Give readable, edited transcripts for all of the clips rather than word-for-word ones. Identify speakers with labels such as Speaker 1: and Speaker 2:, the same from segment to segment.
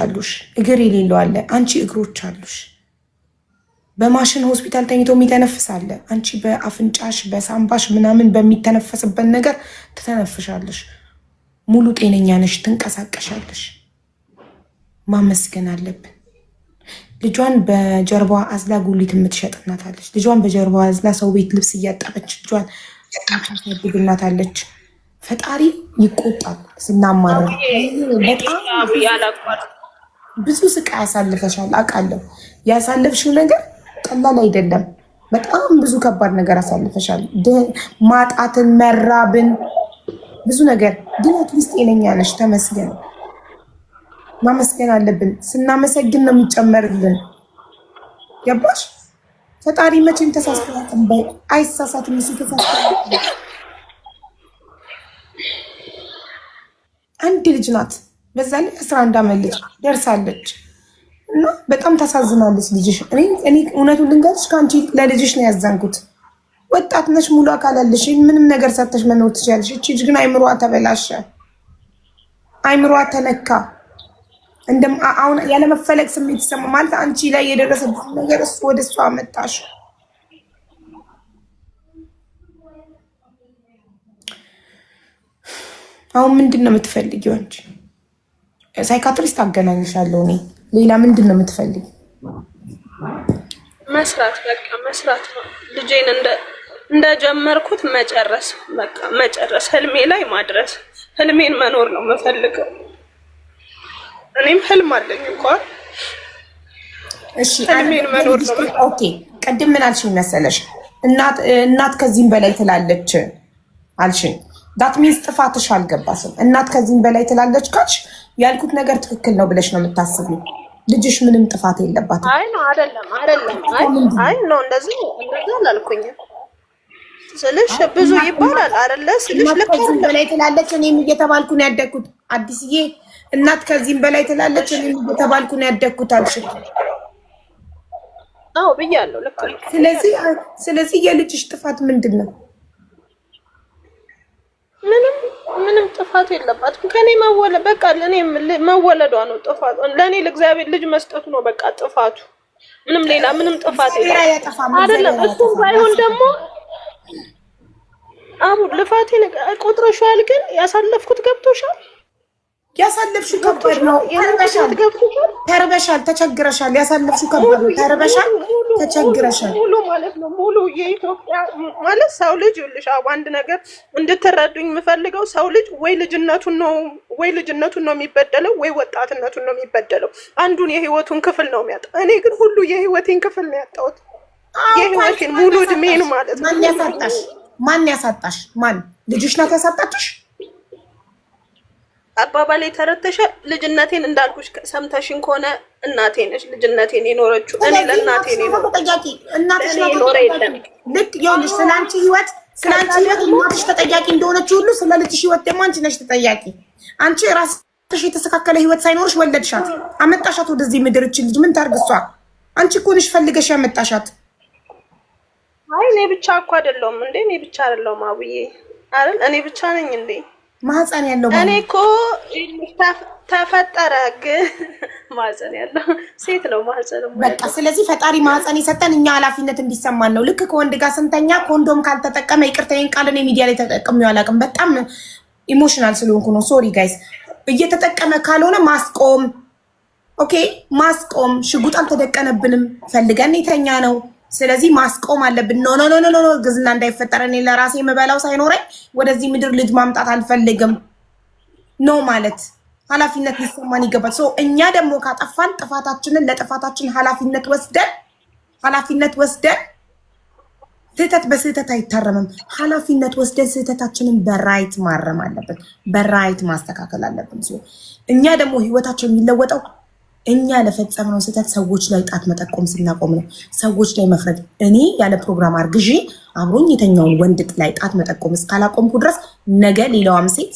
Speaker 1: አሉሽ፣ እግር የሌለው አለ። አንቺ እግሮች አሉሽ። በማሽን ሆስፒታል ተኝቶ የሚተነፍስ አለ። አንቺ በአፍንጫሽ በሳምባሽ ምናምን በሚተነፈስበት ነገር ትተነፍሻለሽ። ሙሉ ጤነኛ ነሽ፣ ትንቀሳቀሻለሽ። ማመስገን አለብን። ልጇን በጀርባዋ አዝላ ጉሊት የምትሸጥ እናት አለች። ልጇን በጀርባዋ አዝላ ሰው ቤት ልብስ እያጠበች ልጇን ታሳድግ እናት አለች። ፈጣሪ ይቆጣል ስናማረር። በጣም ብዙ ስቃይ ያሳልፈሻል አውቃለሁ። ያሳለፍሽው ነገር ቀላል አይደለም። በጣም ብዙ ከባድ ነገር አሳልፈሻል። ማጣትን፣ መራብን፣ ብዙ ነገር። ግን አትሊስት ጤነኛ ነሽ። ተመስገን። ማመስገን አለብን። ስናመሰግን ነው የሚጨመርልን። ገባሽ? ፈጣሪ መቼም ተሳስተን አይሳሳትም። እሱ ተሳስተን አንድ ልጅ ናት። በዛ ላይ 11 ዓመት ልጅ ደርሳለች እና በጣም ታሳዝናለች ልጅሽ። እኔ እውነቱን ልንገርሽ ከአንቺ ለልጅሽ ነው ያዘንኩት። ወጣት ነሽ፣ ሙሉ አካል አለሽ፣ ምንም ነገር ሰርተሽ መኖር ትችላለሽ። እቺ ልጅ ግን አይምሯ ተበላሸ፣ አይምሯ ተነካ። አሁን ያለመፈለግ ስሜት ይሰማ ማለት አንቺ ላይ የደረሰብሽ ነገር እሱ ወደ እሷ አመጣሽ። አሁን ምንድን ነው የምትፈልጊው አንቺ? ሳይካትሪስት አገናኝሻለሁ እኔ። ሌላ ምንድን ነው የምትፈልጊው?
Speaker 2: መስራት፣ በቃ መስራት ነው። ልጄን እንደጀመርኩት መጨረስ፣ በቃ መጨረስ፣ ህልሜ ላይ ማድረስ፣ ህልሜን መኖር ነው የምፈልገው። እኔም ህልም አለኝ እንኳን።
Speaker 1: እሺ
Speaker 2: ህልሜን መኖር ነው።
Speaker 1: ኦኬ፣ ቅድም ምን አልሽኝ መሰለሽ? እናት ከዚህም በላይ ትላለች አልሽኝ። ዳት ሚንስ ጥፋትሽ አልገባሽም። እናት ከዚህም በላይ ትላለች ካልሽ ያልኩት ነገር ትክክል ነው ብለሽ ነው የምታስቢው። ልጅሽ ምንም ጥፋት የለባትም።
Speaker 2: አይ ነው አይደለም። አይ ነው እንደዚህ አላልኩኝም ስልሽ ብዙ ይባላል አይደለ? ስልሽ ልክ
Speaker 1: ከዚህም በላይ ትላለች እኔም እየተባልኩ ነው ያደግኩት። አዲስዬ እናት ከዚህም በላይ ትላለች እኔም እየተባልኩ ነው ያደግኩት አልሽኝ።
Speaker 2: አዎ ብያለሁ። ልክ ነው።
Speaker 1: ስለዚህ የልጅሽ ጥፋት ምንድን ነው?
Speaker 2: ምንም ጥፋት የለባትም። ከኔ መወለድ በቃ ለኔ መወለዷ ነው ጥፋቱ። ለኔ ለእግዚአብሔር ልጅ መስጠቱ ነው በቃ ጥፋቱ። ምንም ሌላ ምንም ጥፋት የለም አይደለም። እሱም ባይሆን ደግሞ አቡ ልፋቴ ቆጥረሻል። ግን ያሳለፍኩት ገብቶሻል?
Speaker 1: ያሳለፍሽው ከባድ ነው። ተርበሻል፣ ተቸግረሻል። ያሳለፍሽው ከባድ ነው። ተርበሻል፣ ተቸግረሻል።
Speaker 2: ሙሉ ማለት ነው ሙሉ የኢትዮጵያ ማለት ሰው ልጅ ይልሽ አንድ ነገር እንድትረዱኝ የምፈልገው ሰው ልጅ ወይ ልጅነቱን ነው የሚበደለው ወይ ወጣትነቱን ነው የሚበደለው። አንዱን የህይወቱን ክፍል ነው የሚያጣው። እኔ ግን ሁሉ የህይወቴን ክፍል ነው ያጣሁት። የህይወቴን ሙሉ እድሜን ማለት ነው።
Speaker 1: ማን ያሳጣሽ? ማን? ልጅሽ ናት ያሳጣችሽ?
Speaker 2: አባባሌ ተረተሻል። ልጅነቴን እንዳልኩሽ ሰምተሽን ከሆነ እናቴ ነሽ ልጅነቴን የኖረችው። እኔ ለእናቴ ነው
Speaker 1: ተጠያቂ። እናትሽ ነው ተጠያቂ። ልክ ይኸውልሽ ስላንቺ ህይወት እናትሽ ተጠያቂ እንደሆነች ሁሉ ስለ ልጅሽ ህይወት ደግሞ አንቺ ነሽ ተጠያቂ። አንቺ ራስሽ የተስተካከለ ህይወት ሳይኖርሽ ወለድሻት፣ አመጣሻት ወደዚህ ምድር። እቺ ልጅ ምን ታርግ እሷ? አንቺ እኮ ነሽ ፈልገሽ ያመጣሻት።
Speaker 2: አይ እኔ ብቻ እኮ አይደለሁም እንዴ? እኔ ብቻ አይደለሁም አብዬ አይደል? እኔ ብቻ ነኝ እንዴ?
Speaker 1: ማህፀን ያለው
Speaker 2: እኔ እኮ ተፈጠረ ግን ማህፀን ያለው ሴት ነው ማህፀን
Speaker 1: በቃ። ስለዚህ ፈጣሪ ማህፀን የሰጠን እኛ ኃላፊነት እንዲሰማን ነው። ልክ ከወንድ ጋር ስንተኛ ኮንዶም ካልተጠቀመ ይቅርታዬን ቃል እኔ ሚዲያ ላይ ተጠቅሜው አላውቅም። በጣም ኢሞሽናል ስለሆንኩ ነው። ሶሪ ጋይስ። እየተጠቀመ ካልሆነ ማስቆም። ኦኬ ማስቆም። ሽጉጥ አልተደቀነብንም፣ ፈልገን የተኛ ነው። ስለዚህ ማስቆም አለብን። ኖ ግዝና እንዳይፈጠር እኔ ለራሴ የምበላው ሳይኖረኝ ወደዚህ ምድር ልጅ ማምጣት አልፈልግም። ኖ ማለት ኃላፊነት ሊሰማን ይገባል። እኛ ደግሞ ካጠፋን ጥፋታችንን ለጥፋታችን ኃላፊነት ወስደን ስህተት በስህተት አይታረምም። ኃላፊነት ወስደን ስህተታችንን በራይት ማረም አለብን፣ በራይት ማስተካከል አለብን። እኛ ደግሞ ህይወታችን የሚለወጠው እኛ ለፈጸምነው ስህተት ሰዎች ላይ ጣት መጠቆም ስናቆም ነው። ሰዎች ላይ መፍረድ። እኔ ያለ ፕሮግራም አርግዤ አብሮኝ የተኛውን ወንድ ላይ ጣት መጠቆም እስካላቆምኩ ድረስ ነገ ሌላዋም ሴት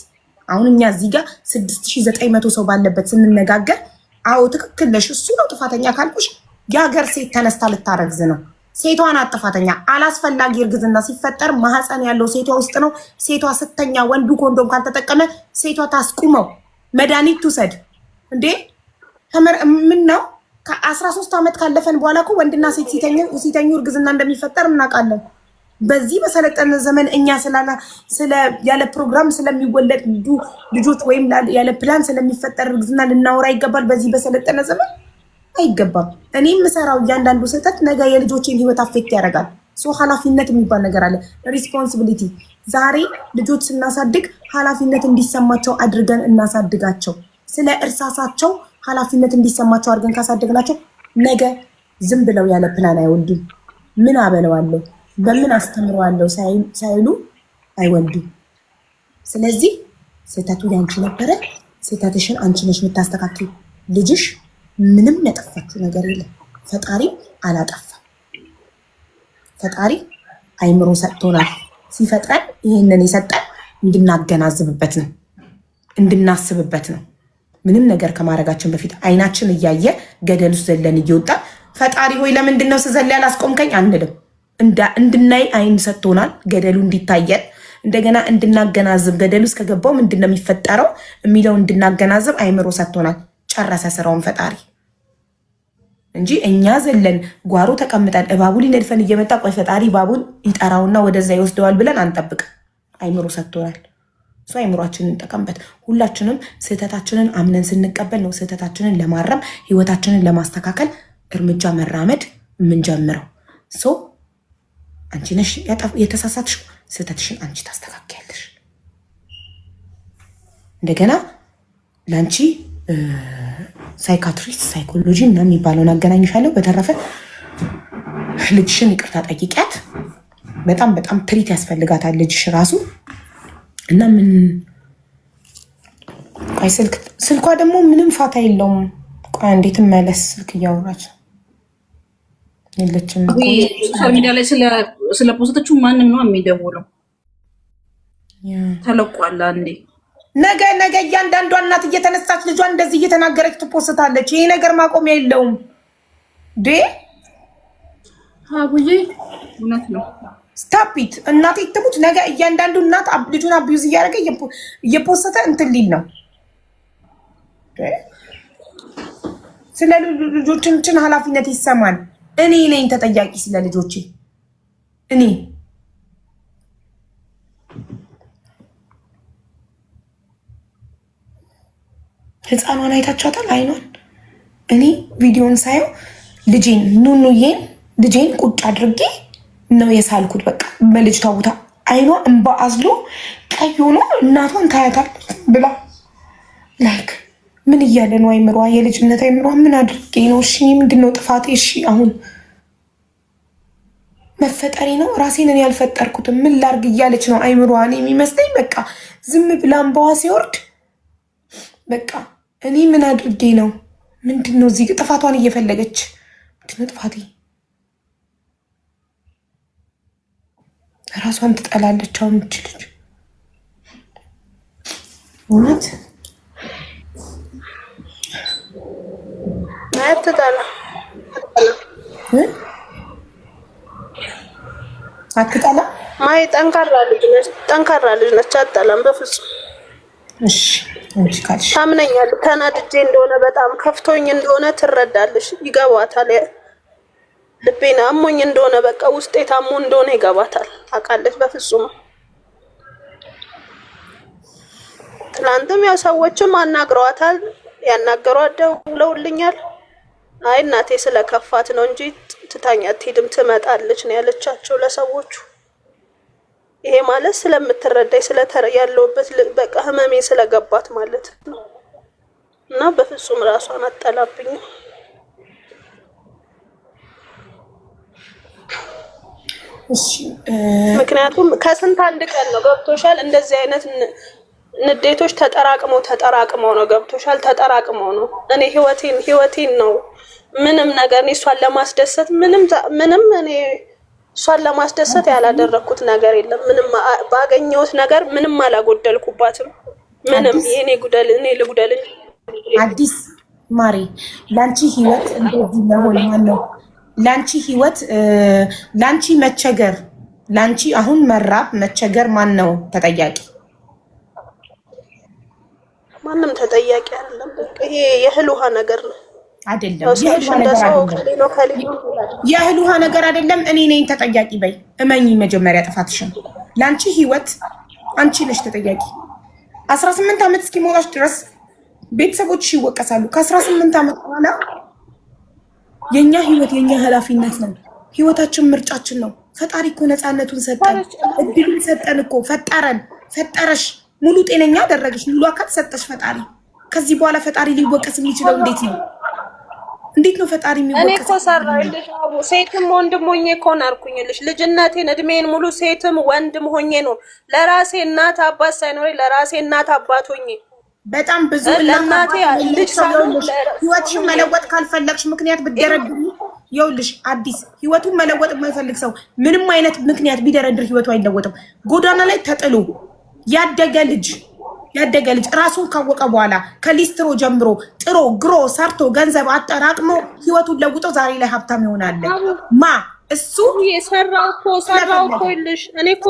Speaker 1: አሁን እኛ እዚህ ጋር 6900 ሰው ባለበት ስንነጋገር፣ አዎ ትክክል ነሽ፣ እሱ ነው ጥፋተኛ ካልኩሽ የሀገር ሴት ተነስታ ልታረግዝ ነው። ሴቷ ናት ጥፋተኛ። አላስፈላጊ እርግዝና ሲፈጠር ማህፀን ያለው ሴቷ ውስጥ ነው። ሴቷ ስተኛ ወንዱ ኮንዶም ካልተጠቀመ ሴቷ ታስቁመው፣ መድኃኒት ትውሰድ እንዴ። ምን ነው ከ13 ዓመት ካለፈን በኋላ እኮ ወንድና ሴት ሲተኙ እርግዝና እንደሚፈጠር እናውቃለን። በዚህ በሰለጠነ ዘመን እኛ ያለ ፕሮግራም ስለሚወለዱ ልጆች ወይም ያለ ፕላን ስለሚፈጠር እርግዝና ልናወራ ይገባል? በዚህ በሰለጠነ ዘመን አይገባም። እኔ የምሰራው እያንዳንዱ ስህተት ነገ የልጆችን ህይወት አፌክት ያደርጋል። ኃላፊነት የሚባል ነገር አለ። ሪስፖንሲቢሊቲ። ዛሬ ልጆች ስናሳድግ ኃላፊነት እንዲሰማቸው አድርገን እናሳድጋቸው። ስለ እርሳሳቸው ኃላፊነት እንዲሰማቸው አድርገን ካሳደግናቸው ነገ ዝም ብለው ያለ ፕላን አይወልዱም። ምን አበለዋለሁ በምን አስተምረዋለሁ ሳይሉ አይወልዱም። ስለዚህ ስህተቱ ያንቺ ነበረ። ስህተትሽን አንቺ ነሽ የምታስተካክል። ልጅሽ ምንም ያጠፋችው ነገር የለም። ፈጣሪ አላጠፋም። ፈጣሪ አይምሮ ሰጥቶናል። ሲፈጥረን ይህንን የሰጠን እንድናገናዝብበት ነው፣ እንድናስብበት ነው። ምንም ነገር ከማድረጋችን በፊት አይናችን እያየ ገደል ውስጥ ዘለን እየወጣ ፈጣሪ ሆይ ለምንድን ነው ስዘል ያላስቆምከኝ አንልም። እንድናይ አይን ሰጥቶናል፣ ገደሉ እንዲታየን፣ እንደገና እንድናገናዝብ ገደሉ ውስጥ ከገባው ምንድን ነው የሚፈጠረው የሚለው እንድናገናዝብ አይምሮ ሰጥቶናል። ጨረሰ ስራውን ፈጣሪ እንጂ እኛ ዘለን ጓሮ ተቀምጠን እባቡ ሊነድፈን እየመጣ ቆይ ፈጣሪ እባቡን ይጠራውና ወደዛ ይወስደዋል ብለን አንጠብቅ። አይምሮ ሰጥቶናል። እሱ አይምሯችንን እንጠቀምበት። ሁላችንም ስህተታችንን አምነን ስንቀበል ነው ስህተታችንን ለማረም ህይወታችንን ለማስተካከል እርምጃ መራመድ የምንጀምረው። አንቺ ነሽ የተሳሳትሽው፣ ስህተትሽን አንቺ ታስተካክያለሽ። እንደገና ለአንቺ ሳይካትሪስት ሳይኮሎጂ እና የሚባለውን አገናኝሻለሁ። በተረፈ ልጅሽን ይቅርታ ጠይቂያት። በጣም በጣም ትሪት ያስፈልጋታል ልጅሽ ራሱ እና ምን ቆይ ስልኳ ደግሞ ምንም ፋታ የለውም። ቆይ እንዴት መለስ ስልክ እያወራች የለችም።
Speaker 3: ሶሻል ሚዲያ ላይ ስለ ፖስቶቹ ማንም ነው የሚደውለው? ተለቋል አንዴ
Speaker 1: ነገ እያንዳንዷ እናት እየተነሳች ልጇን እንደዚህ እየተናገረች ትፖስታለች። ይሄ ነገር ማቆሚያ የለውም።
Speaker 3: አቡዬ እውነት ነው።
Speaker 1: ስታፒት እናቴ ትሙት። ነገ እያንዳንዱ እናት ልጁን አቢዩዝ እያደረገ እየፖሰተ እንትን ሊል ነው። ስለ ልጆችን ኃላፊነት ይሰማል። እኔ ነኝ ተጠያቂ ስለ ልጆቼ። እኔ ህፃኗን አይታችኋታል? አይኗን እኔ ቪዲዮን ሳየው ልጄን ኑኑዬን ልጄን ቁጭ አድርጌ ነው የሳልኩት። በቃ በልጅቷ ቦታ አይኗ እንባ አዝሎ ቀይ ሆኖ እናቷን ታያታለች ብላ ላይክ ምን እያለ ነው አይምሯ? የልጅነት አይምሯ ምን አድርጌ ነው? እሺ ምንድነው ጥፋቴ? እሺ አሁን መፈጠሬ ነው? ራሴን እኔ ያልፈጠርኩትም ምን ላርግ እያለች ነው አይምሯ። እኔ የሚመስለኝ በቃ ዝም ብላ እንባዋ ሲወርድ በቃ እኔ ምን አድርጌ ነው? ምንድነው እዚህ ጥፋቷን እየፈለገች ምንድነው ጥፋቴ? ራሷን ትጠላለች። አሁን ልጅ እውነት አትጠላ።
Speaker 2: ማይ ጠንካራ ልጅ ነች። አትጠላም በፍጹም።
Speaker 1: እሺ እንጂ ካልሽ
Speaker 2: ታምነኛለች። ተናድጄ እንደሆነ በጣም ከፍቶኝ እንደሆነ ትረዳለች፣ ይገባታል። ልቤን አሞኝ እንደሆነ በቃ ውስጤ ታሞ እንደሆነ ይገባታል፣ ታውቃለች። በፍጹም ትናንትም ያው ሰዎችም አናግረዋታል፣ ያናገሯት ደውለውልኛል። አይ እናቴ ስለከፋት ነው እንጂ ትታኝ አትሄድም ትመጣለች ነው ያለቻቸው ለሰዎቹ። ይሄ ማለት ስለምትረዳኝ ያለውበት በቃ ህመሜ ስለገባት ማለት ነው። እና በፍጹም ራሷን አጠላብኝ። ምክንያቱም ከስንት አንድ ቀን ነው ገብቶሻል። እንደዚህ አይነት ንዴቶች ተጠራቅመው ነው ገብቶሻል። ተጠራቅመው ነው እኔ ህይወቴን ነው ምንም ነገር እሷን ለማስደሰት ምንም እኔ እሷን ለማስደሰት ያላደረኩት ነገር የለም። ምንም ባገኘሁት ነገር ምንም አላጎደልኩባትም። ምንም የኔ ጉደል እኔ ልጉደል።
Speaker 1: አዲስ ማሪ ላንቺ ህይወት እንደዚህ ለሆነ ነው ላንቺ ህይወት ላንቺ መቸገር ላንቺ አሁን መራብ መቸገር ማን ነው ተጠያቂ?
Speaker 2: ማንም ተጠያቂ አይደለም። በቃ ይሄ የእህል ውሃ ነገር ነው።
Speaker 1: አይደለም የእህል ውሃ ነገር አይደለም። እኔ ነኝ ተጠያቂ በይ እመኚ። መጀመሪያ ጥፋትሽን ለአንቺ ህይወት አንቺ ነሽ ተጠያቂ። 18 ዓመት እስኪሞላሽ ድረስ ቤተሰቦችሽ ይወቀሳሉ። ከ18 ዓመት በኋላ የኛ ህይወት የኛ ኃላፊነት ነው። ህይወታችን ምርጫችን ነው። ፈጣሪ እኮ ነፃነቱን ሰጠን፣ እድሉን ሰጠን እኮ ፈጠረን። ፈጠረሽ ሙሉ ጤነኛ አደረገሽ፣ ሙሉ አካል ሰጠሽ ፈጣሪ። ከዚህ በኋላ ፈጣሪ ሊወቀስ የሚችለው እንዴት ነው? እንዴት ነው ፈጣሪ የሚወቀስ?
Speaker 2: እኔ እኮ ሰራሁልሽ አቡ ሴትም ወንድም ሆኜ እኮ ናርኩኝልሽ። ልጅነቴን እድሜን ሙሉ ሴትም ወንድም ሆኜ ነው ለራሴ እናት አባት ሳይኖረኝ ለራሴ እናት አባት ሆኜ
Speaker 1: በጣም ብዙ ለእናቴ ልጅ ሳይሆን ህይወትሽን መለወጥ ካልፈለግሽ ምክንያት ብትደረድሪ ይኸውልሽ፣ አዲስ ህይወቱን መለወጥ የማይፈልግ ሰው ምንም አይነት ምክንያት ቢደረድር ህይወቱ አይለወጥም። ጎዳና ላይ ተጥሎ ያደገ ልጅ ራሱን ካወቀ በኋላ ከሊስትሮ ጀምሮ ጥሮ ግሮ ሰርቶ ገንዘብ አጠራቅሞ ህይወቱን ለውጦ ዛሬ ላይ ሀብታም ይሆናል። እሱ
Speaker 2: ሰራው እኮ ይልሽ። እኔ እኮ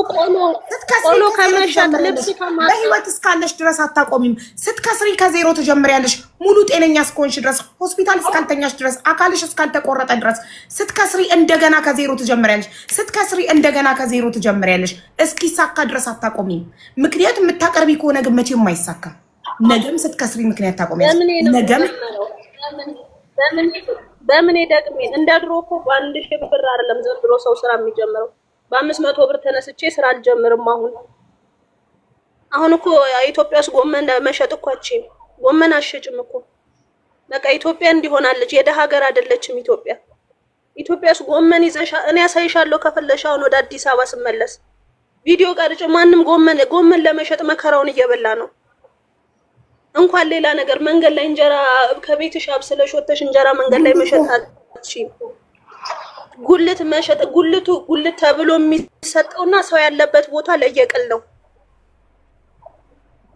Speaker 2: ቆሎ ከመሸጥ ልብስ ከማጠብ
Speaker 1: በህይወት እስካለሽ ድረስ አታቆሚም። ስትከስሪ ከዜሮ ትጀምሪያለሽ። ሙሉ ጤነኛ እስከሆንሽ ድረስ፣ ሆስፒታል እስካልተኛሽ ድረስ፣ አካልሽ እስካልተቆረጠ ድረስ ስትከስሪ እንደገና ከዜሮ ትጀምሪያለሽ። ስትከስሪ እንደገና ከዜሮ ትጀምሪያለሽ። እስኪሳካ ድረስ አታቆሚም። ምክንያት የምታቀርቢ ከሆነ ግን መቼም አይሳካም። ነገም ስትከስሪ ምክንያት ታቆሚያለሽ። ነገም
Speaker 2: በምን ደግሜ እንደ ድሮ እኮ በአንድ ሺህ ብር አይደለም ዘንድሮ ሰው ስራ የሚጀምረው። በ500 ብር ተነስቼ ስራ አልጀምርም። አሁን እኮ ኢትዮጵያ ውስጥ ጎመን መሸጥ እኮ አትችይም። ጎመን አትሸጭም እኮ በቃ ኢትዮጵያ እንዲሆናለች። የደሃ ሀገር አይደለችም ኢትዮጵያ። ኢትዮጵያ ውስጥ ጎመን ይዘሻ እኔ ያሳይሻለሁ ከፈለሽ። አሁን ወደ አዲስ አበባ ስመለስ ቪዲዮ ቀርጬ ማንም ጎመን ለመሸጥ መከራውን እየበላ ነው። እንኳን ሌላ ነገር መንገድ ላይ እንጀራ ከቤትሽ አብስለሽ ወጥተሽ እንጀራ መንገድ ላይ መሸጥ አትችይም። ጉልት መሸጥ ጉልት ተብሎ የሚሰጠውና ሰው ያለበት ቦታ ለየቅል ነው።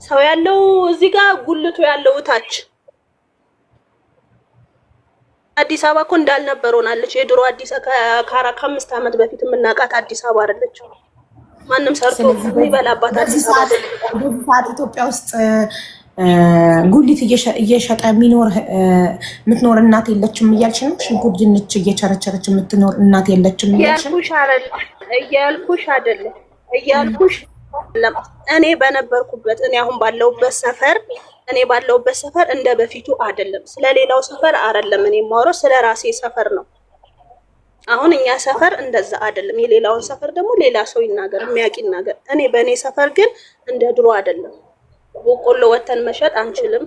Speaker 2: ሰው ያለው እዚህ ጋር ጉልቱ ያለው ታች። አዲስ አበባ እኮ እንዳልነበር ሆናለች። የድሮ አዲስ ከ5 ዓመት በፊት የምናውቃት አዲስ አበባ አይደለች። ማንም ሰርቶ የሚበላባት አዲስ አበባ አይደለች።
Speaker 1: በዚህ ሰዓት ኢትዮጵያ ውስጥ ጉሊት እየሸጠ የምትኖር እናት የለችም እያልሽ ነው? ሽንኩርት ድንች እየቸረቸረች የምትኖር እናት የለችም እያልሽ ነው?
Speaker 2: እያልኩሽ አይደለም። እኔ በነበርኩበት እኔ አሁን ባለሁበት ሰፈር እንደ በፊቱ አይደለም። ስለሌላው ሰፈር አይደለም እኔ የማወራው ስለ ራሴ ሰፈር ነው። አሁን እኛ ሰፈር እንደዛ አይደለም። የሌላውን ሰፈር ደግሞ ሌላ ሰው ይናገር፣ የሚያውቅ ይናገር። እኔ በእኔ ሰፈር ግን እንደ ድሮ አይደለም። ቆሎ ወተን መሸጥ አንችልም።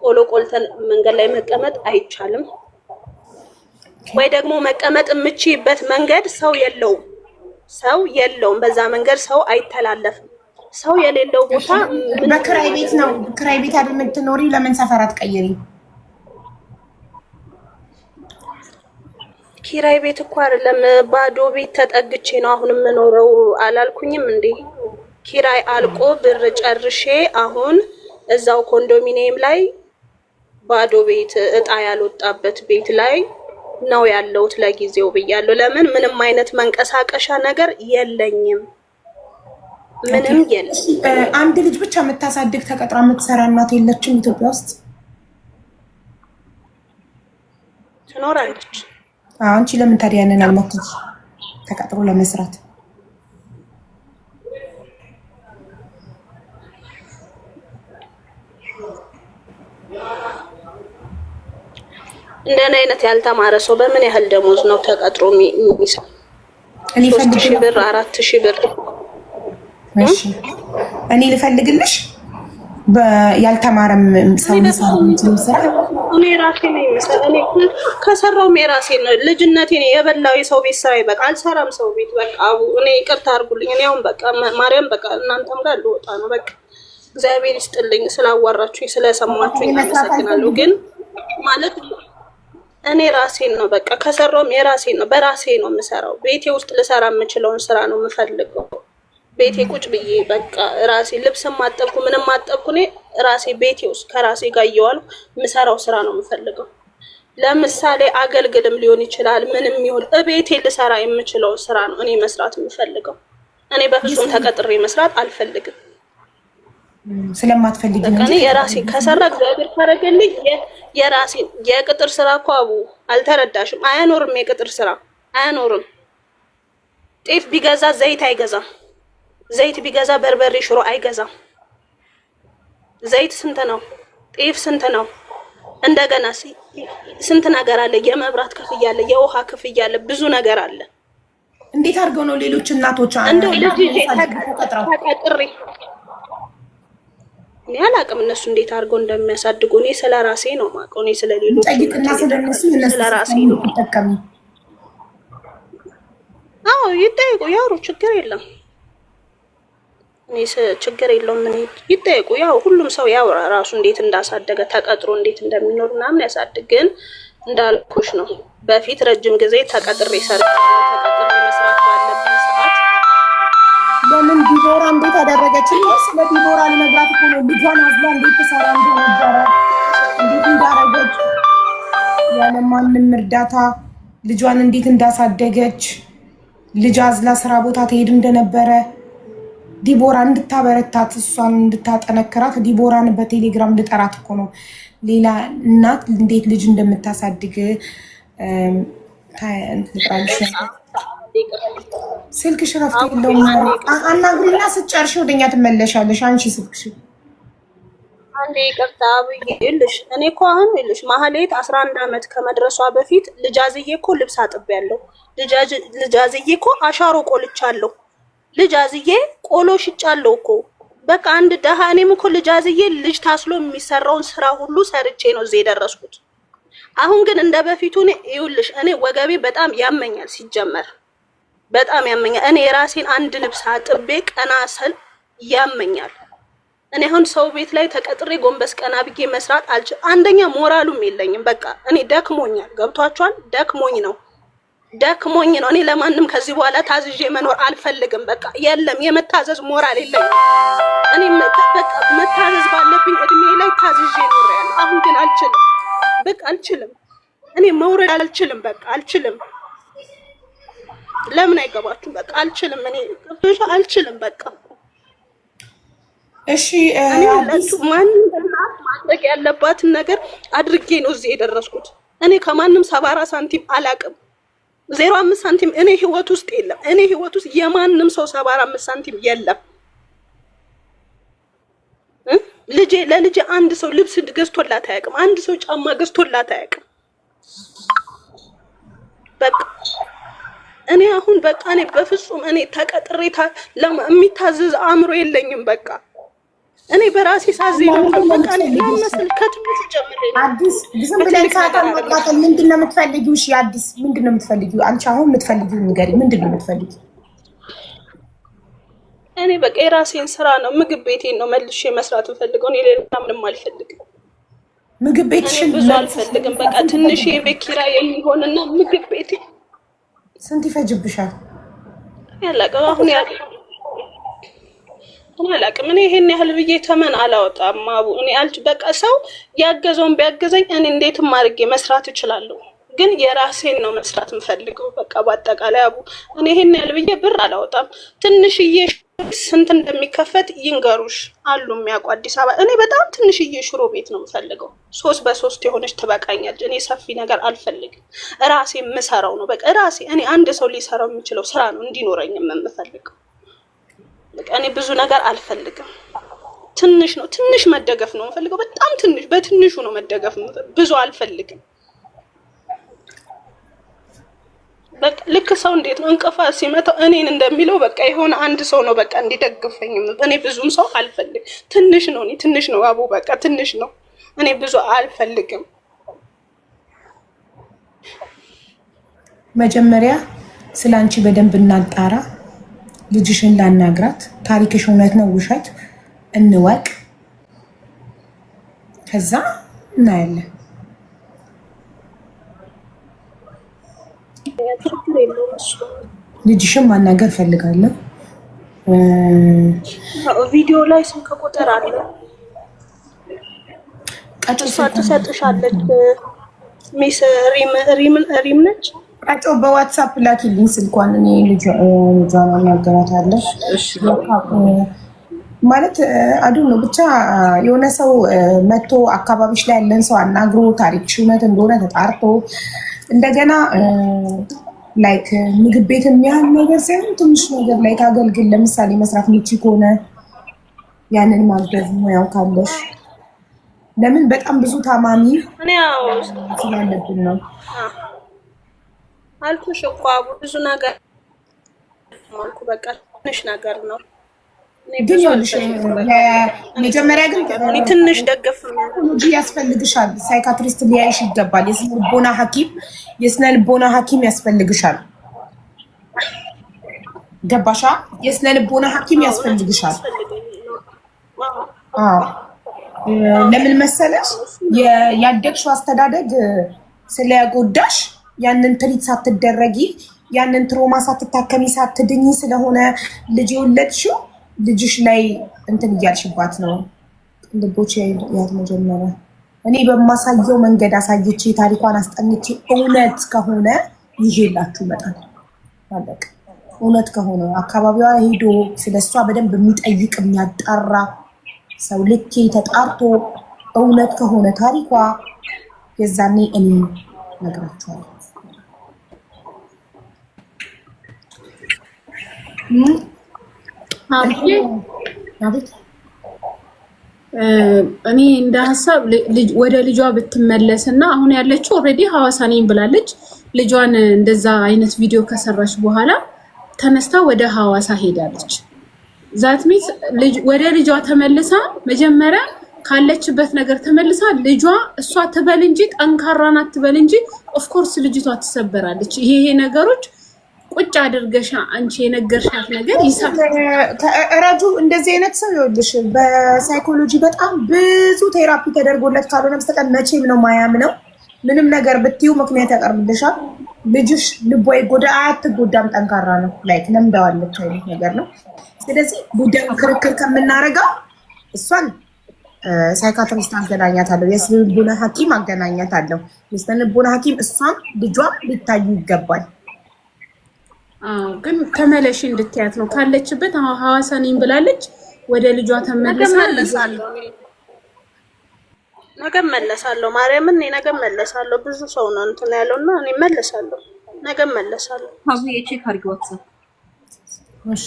Speaker 2: ቆሎ ቆልተን መንገድ ላይ መቀመጥ አይቻልም። ወይ ደግሞ መቀመጥ የምችይበት መንገድ ሰው የለውም። በዛ መንገድ ሰው አይተላለፍም። ሰው የሌለው ቦታ
Speaker 1: በክራይ ቤት ነው። ክራይ ቤት አይደል የምትኖሪው? ለምን ሰፈር አትቀይሪ?
Speaker 2: ኪራይ ቤት እኮ አይደለም ባዶ ቤት ተጠግቼ ነው አሁን የምኖረው አላልኩኝም እንዴ? ኪራይ አልቆ ብር ጨርሼ አሁን እዛው ኮንዶሚኒየም ላይ ባዶ ቤት እጣ ያልወጣበት ቤት ላይ ነው ያለሁት ለጊዜው ብያለሁ። ለምን ምንም አይነት መንቀሳቀሻ ነገር የለኝም። ምንም የለም።
Speaker 1: አንድ ልጅ ብቻ የምታሳድግ ተቀጥራ የምትሰራ እናት የለችም ኢትዮጵያ ውስጥ?
Speaker 2: ትኖራለች።
Speaker 1: አንቺ ለምን ታዲያ ያንን አልሞከርሽ ተቀጥሮ ለመስራት?
Speaker 2: እንደኔ አይነት ያልተማረ ሰው በምን ያህል ደሞዝ ነው ተቀጥሮ የሚሰራው? 3000 ብር 4000 ብር።
Speaker 1: እሺ እኔ ልፈልግልሽ ያልተማረም ሰው ስራ
Speaker 2: እኔ ራሴ ነኝ መሰለኝ። እኔ ከሰራው የራሴ ነው። ልጅነቴ ነው የበላው የሰው ቤት ስራ ይበቃ። አልሰራም ሰው ቤት በቃ። እኔ ይቅርታ አድርጉልኝ። እኔ አሁን በቃ ማርያም በቃ እናንተም ጋር ልወጣ ነው በቃ። እግዚአብሔር ይስጥልኝ ስላዋራችሁኝ ስለሰማችሁኝ አመሰግናለሁ። ግን ማለት እኔ ራሴን ነው በቃ ከሰራውም የራሴን ነው። በራሴ ነው የምሰራው። ቤቴ ውስጥ ልሰራ የምችለውን ስራ ነው የምፈልገው። ቤቴ ቁጭ ብዬ በቃ ራሴ ልብስም ማጠብኩ ምንም ማጠብኩ እኔ ራሴ ቤቴ ውስጥ ከራሴ ጋር እየዋልኩ የምሰራው ስራ ነው የምፈልገው። ለምሳሌ አገልግልም ሊሆን ይችላል። ምንም ይሁን ቤቴ ልሰራ የምችለው ስራ ነው እኔ መስራት የምፈልገው። እኔ በፍጹም ተቀጥሬ መስራት አልፈልግም።
Speaker 1: ስለማትፈልጊ ነው
Speaker 2: እንጂ የራሴ ከሰራ እግዚአብሔር ካረገልኝ የራሴ የቅጥር ስራ እኮ አቡ አልተረዳሽም። አያኖርም፣ የቅጥር ስራ አያኖርም። ጤፍ ቢገዛ ዘይት አይገዛም። ዘይት ቢገዛ በርበሬ ሽሮ አይገዛም። ዘይት ስንት ነው? ጤፍ ስንት ነው? እንደገና ስንት ነገር አለ። የመብራት ክፍያ አለ፣ የውሃ ክፍያ አለ፣ ብዙ ነገር አለ።
Speaker 1: እንዴት አድርገው ነው ሌሎች እናቶች
Speaker 2: እንደው ልጅ ተቀጥሬ እኔ አላውቅም እነሱ እንዴት አድርገው እንደሚያሳድጉ። እኔ ስለ ራሴ ነው የማውቀው። እኔ ስለ ሌሎች ስለ ራሴ ነው። አዎ ይጠይቁ፣ ያውሩ፣ ችግር የለም። እኔ ችግር የለውም። ምን ይጠይቁ፣ ያው ሁሉም ሰው ያውራ ራሱ እንዴት እንዳሳደገ ተቀጥሮ እንዴት እንደሚኖር ምናምን ያሳድግ። ግን እንዳልኩሽ ነው በፊት ረጅም ጊዜ ተቀጥሬ ሰርቻለሁ። ተቀጥሬ መስራት ባለብኝ ሰዓት
Speaker 1: ለምን ዲቦራ እንዴት አደረገች? ስለ ዲቦራ ልነግራት እኮ ነው። ልጇን አዝላ እንዴት ተሰራ እንደነበረ እንዴት እንዳረገች ያለ ማንም እርዳታ ልጇን እንዴት እንዳሳደገች ልጅ አዝላ ስራ ቦታ ትሄድ እንደነበረ ዲቦራ እንድታበረታት እሷን እንድታጠነክራት ዲቦራን በቴሌግራም ልጠራት እኮ ነው። ሌላ እናት እንዴት ልጅ እንደምታሳድግ ስልክሽ ረፍት የለውም። አናግሪና ስትጨርሺ ወደኛ ትመለሻለሽ። አንቺ ስልክሽ
Speaker 2: አንዴ ይቅርታ ብዬሽ እኔ እኮ አሁን ይልሽ ማህሌት 11 ዓመት ከመድረሷ በፊት ልጃዝዬ እኮ ልብስ አጥቤያለሁ። ልጃዝዬ እኮ አሻሮ ቆልቻለሁ። ልጃዝዬ ቆሎ ሽጫለሁ እኮ በቃ አንድ ደሃ። እኔም እኮ ልጃዝዬ ልጅ ታስሎ የሚሰራውን ስራ ሁሉ ሰርቼ ነው እዚህ የደረስኩት። አሁን ግን እንደ በፊቱ ይኸውልሽ እኔ ወገቤ በጣም ያመኛል። ሲጀመር በጣም ያመኛል። እኔ የራሴን አንድ ልብስ አጥቤ ቀና ስል ያመኛል። እኔ አሁን ሰው ቤት ላይ ተቀጥሬ ጎንበስ ቀና ብዬ መስራት አልችልም። አንደኛ ሞራሉም የለኝም። በቃ እኔ ደክሞኛል። ገብቷቸዋል። ደክሞኝ ነው። እኔ ለማንም ከዚህ በኋላ ታዝዤ መኖር አልፈልግም። በቃ የለም የመታዘዝ ሞራል የለኝም። እኔ በቃ መታዘዝ ባለብኝ እድሜ ላይ ታዝዤ ኖሬያለሁ። አሁን ግን አልችልም። በቃ አልችልም። እኔ መውረድ አልችልም። በቃ አልችልም። ለምን አይገባችሁም? በቃ አልችልም። እኔ አልችልም። በቃ
Speaker 1: እሺ
Speaker 2: ማንም ማድረግ ያለባትን ነገር አድርጌ ነው እዚህ የደረስኩት። እኔ ከማንም 74 ሳንቲም አላቅም። 05 ሳንቲም እኔ ህይወት ውስጥ የለም። እኔ ህይወት ውስጥ የማንም ሰው 75 ሳንቲም የለም። ለልጄ አንድ ሰው ልብስ ገዝቶላት አያውቅም። አንድ ሰው ጫማ ገዝቶላት አያውቅም። በቃ እኔ አሁን በቃ እኔ በፍጹም እኔ ተቀጥሬ የሚታዘዝ አእምሮ የለኝም። በቃ እኔ በራሴ ሳዝኝ ነው። በቃ እኔ ለምሳሌ ከትምህርት ጀምሬ
Speaker 1: አዲስ ዝም ብለን ሳታን መቃተል ምንድን ነው የምትፈልጊው? እሺ አዲስ ምንድን ነው የምትፈልጊው? አንቺ አሁን የምትፈልጊው ንገሪ። ምንድን ነው የምትፈልጊው?
Speaker 2: እኔ በቃ የራሴን ስራ ነው ምግብ ቤቴን ነው መልሼ መስራት የምፈልገው። እኔ ሌላ ምንም አልፈልግም።
Speaker 1: ምግብ ቤትሽን
Speaker 2: ብዙ አልፈልግም። በቃ ትንሽ የቤት ኪራይ የሚሆንና ምግብ ቤቴ
Speaker 1: ስንት ይፈጅብሻል?
Speaker 2: ያላቀው አሁን እኔ አላቅም። እኔ ይሄን ያህል ብዬ ተመን አላወጣም። አቡ እኔ በቃ ሰው ያገዘውን ቢያገዘኝ እኔ እንዴትም አድርጌ መስራት እችላለሁ። ግን የራሴን ነው መስራት የምፈልገው። በቃ በአጠቃላይ አቡ እኔ ይሄን ያህል ብዬ ብር አላወጣም። ትንሽዬ ስንት እንደሚከፈት ይንገሩሽ አሉ የሚያውቁ አዲስ አበባ። እኔ በጣም ትንሽዬ ሽሮ ቤት ነው የምፈልገው። 3 በ3 የሆነች ትበቃኛለች። እኔ ሰፊ ነገር አልፈልግም። ራሴ የምሰራው ነው በቃ ራሴ። እኔ አንድ ሰው ሊሰራው የሚችለው ስራ ነው እንዲኖረኝ የምፈልገው። በቃ እኔ ብዙ ነገር አልፈልግም። ትንሽ ነው፣ ትንሽ መደገፍ ነው የምፈልገው። በጣም ትንሽ፣ በትንሹ ነው መደገፍ። ብዙ አልፈልግም። በቃ ልክ ሰው እንዴት ነው እንቅፋት ሲመታው እኔን እንደሚለው በቃ የሆነ አንድ ሰው ነው በቃ እንዲደግፈኝ። እኔ ብዙም ሰው አልፈልግም። ትንሽ ነው፣ እኔ ትንሽ ነው አቡ በቃ ትንሽ ነው። እኔ ብዙ አልፈልግም።
Speaker 1: መጀመሪያ ስላንቺ በደንብ እናጣራ። ልጅሽን ላናግራት። ታሪክሽ እውነት ነው ውሸት እንወቅ። ከዛ እናያለን። ልጅሽን ማናገር ፈልጋለሁ።
Speaker 2: ቪዲዮ ላይ ስልክ ቁጥር አለ። እሷ ትሰጥሻለች። ሚስ ሪም ነች።
Speaker 1: ቀጮ በዋትሳፕ ላኪልኝ ስልኳን። እኔ ልጇን አናገራታለሁ። ማለት አዱ ነው ብቻ የሆነ ሰው መጥቶ አካባቢሽ ላይ ያለን ሰው አናግሮ ታሪክሽ እውነት እንደሆነ ተጣርቶ እንደገና ላይክ ምግብ ቤት የሚያህል ነገር ሳይሆን ትንሽ ነገር ላይ ታገልግል። ለምሳሌ መስራት ምቺ ከሆነ ያንን ማገዝ ሙያው ካለሽ ለምን በጣም ብዙ ታማሚ ስላለብን ነው
Speaker 2: አልኩሽ እኮ ብዙ ነገር ማልኩ በቃ ትንሽ ነገር ነው።
Speaker 1: ግን መጀመሪያ ግን
Speaker 2: ትንሽ ደገፍ
Speaker 1: ያስፈልግሻል። ሳይካትሪስት ሊያይሽ ይገባል። የስነ ልቦና ሐኪም ያስፈልግሻል። ገባሻ? የስነ ልቦና ሐኪም ያስፈልግሻል። ለምን መሰለሽ ያደግሽው አስተዳደግ ስለጎዳሽ ያንን ትሪት ሳትደረጊ ያንን ትሮማ ሳትታከሚ ሳትድኝ ስለሆነ ልጅ የወለድሽው ልጅሽ ላይ እንትን እያልሽባት ነው። ልቦች ያት መጀመሪያ እኔ በማሳየው መንገድ አሳየቼ ታሪኳን አስጠንቼ እውነት ከሆነ ይዤላችሁ እመጣለሁ። አለቀ። እውነት ከሆነ አካባቢዋ ሄዶ ስለሷ በደንብ የሚጠይቅ የሚያጣራ ሰው ልኬ ተጣርቶ እውነት ከሆነ ታሪኳ የዛኔ እኔ ነግራችኋለሁ።
Speaker 4: እኔ እንደ ሀሳብ ወደ ልጇ ብትመለስ እና አሁን ያለችው ኦልሬዲ ሐዋሳ ነኝ ብላለች። ልጇን እንደዛ አይነት ቪዲዮ ከሰራች በኋላ ተነስታ ወደ ሐዋሳ ሄዳለች። ዛት ሚንስ ወደ ልጇ ተመልሳ መጀመሪያ ካለችበት ነገር ተመልሳ ልጇ እሷ ትበል እንጂ ጠንካራ ናት ትበል እንጂ ኦፍኮርስ ልጅቷ ትሰበራለች። ይሄ ነገሮች ቁጭ አድርገሻ አንቺ የነገርሻት ነገር ይሰማል።
Speaker 1: ረጁ እንደዚህ አይነት ሰው ይኸውልሽ በሳይኮሎጂ በጣም ብዙ ቴራፒ ተደርጎለት ካልሆነ በስተቀር መቼም ነው ማያምነው። ምንም ነገር ብትዩ ምክንያት ያቀርብልሻል። ልጅሽ ልቧ ይጎዳ አትጎዳም፣ ጠንካራ ነው ላይክ ለምደዋለች አይነት ነገር ነው። ስለዚህ ጉዳዩን ክርክር ከምናረጋው እሷን ሳይካትሪስት አገናኛታለሁ፣ የስነ ልቦና ሐኪም አገናኛታለሁ። የስነ ልቦና ሐኪም እሷም ልጇም ሊታዩ ይገባል።
Speaker 4: ግን ተመለሽ እንድትያት ነው ካለችበት። ሐዋሳ ነኝ ብላለች። ወደ ልጇ ተመለሳለሁ።
Speaker 2: ነገ መለሳለሁ። ማርያምን ነገ መለሳለሁ። ብዙ ሰው ነው እንትን ያለውና እኔ መለሳለሁ። ነገ መለሳለሁ።
Speaker 3: አቡ የቼክ አድርጊ ዋትስአፕ።
Speaker 1: እሺ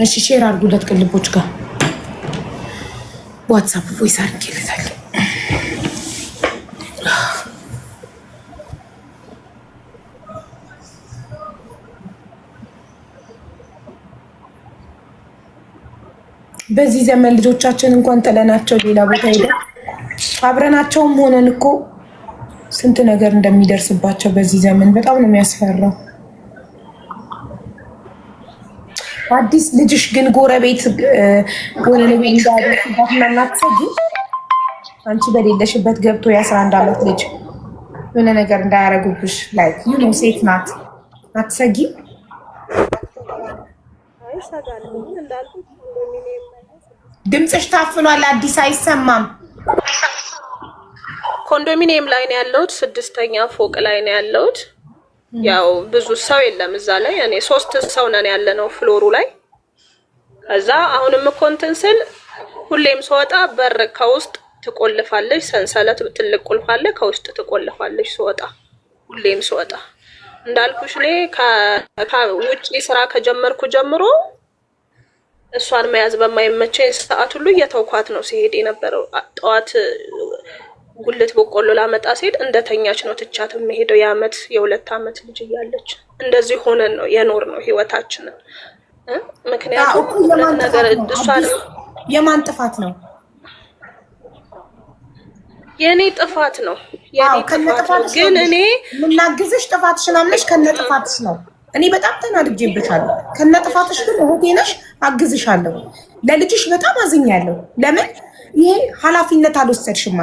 Speaker 1: እሺ ሼር አድርጉለት ቅልቦች ጋር ዋትስአፕ ቮይስ አድርጌለታል። በዚህ ዘመን ልጆቻችን እንኳን ጥለናቸው ሌላ ቦታ ሄደን አብረናቸውም ሆነን እኮ ስንት ነገር እንደሚደርስባቸው በዚህ ዘመን በጣም ነው የሚያስፈራው። አዲስ ልጅሽ ግን ጎረቤት ሆነ ነው እንዳደረግባት እናናትሰጊ አንቺ በሌለሽበት ገብቶ የ11 ዓመት ልጅ ሆነ ነገር እንዳያረጉብሽ ላይክ ዩ ኖ ሴት ናት አትሰጊ። ድምፅሽ ታፍኗል። አዲስ አይሰማም።
Speaker 2: ኮንዶሚኒየም ላይ ነው ያለሁት። 6ኛ ፎቅ ላይ ነው ያለሁት። ያው ብዙ ሰው የለም እዛ ላይ። እኔ 3 ሰው ነን ያለነው ፍሎሩ ላይ። ከዛ አሁንም እኮ እንትን ስል ሁሌም ስወጣ በር ከውስጥ ትቆልፋለች። ሰንሰለት ትልቅ ቁልፍ አለ፣ ከውስጥ ትቆልፋለች ስወጣ። ሁሌም ስወጣ እንዳልኩሽ እኔ ከውጪ ስራ ከጀመርኩ ጀምሮ እሷን መያዝ በማይመቸኝ ሰዓት ሁሉ እየተውኳት ነው ሲሄድ የነበረው። ጠዋት ጉልት በቆሎ ላመጣ ሲሄድ እንደተኛች ነው ትቻት የምሄደው። የአመት የ2 ዓመት ልጅ እያለች እንደዚህ ሆነን ነው የኖር ነው ህይወታችንን። ምክንያቱም ነገር እሷን
Speaker 1: የማን ጥፋት ነው?
Speaker 2: የኔ ጥፋት ነው። የኔ ጥፋት ነው። ግን እኔ
Speaker 1: ምናግዝሽ ጥፋትሽን አምነሽ ከነ ጥፋትሽ ነው እኔ በጣም ተናድጄብሻለሁ። ከነጥፋትሽ ግን እህቴ ነሽ፣ አግዝሻለሁ። ለልጅሽ በጣም አዝኛለሁ። ለምን ይሄ ኃላፊነት አልወሰድሽም?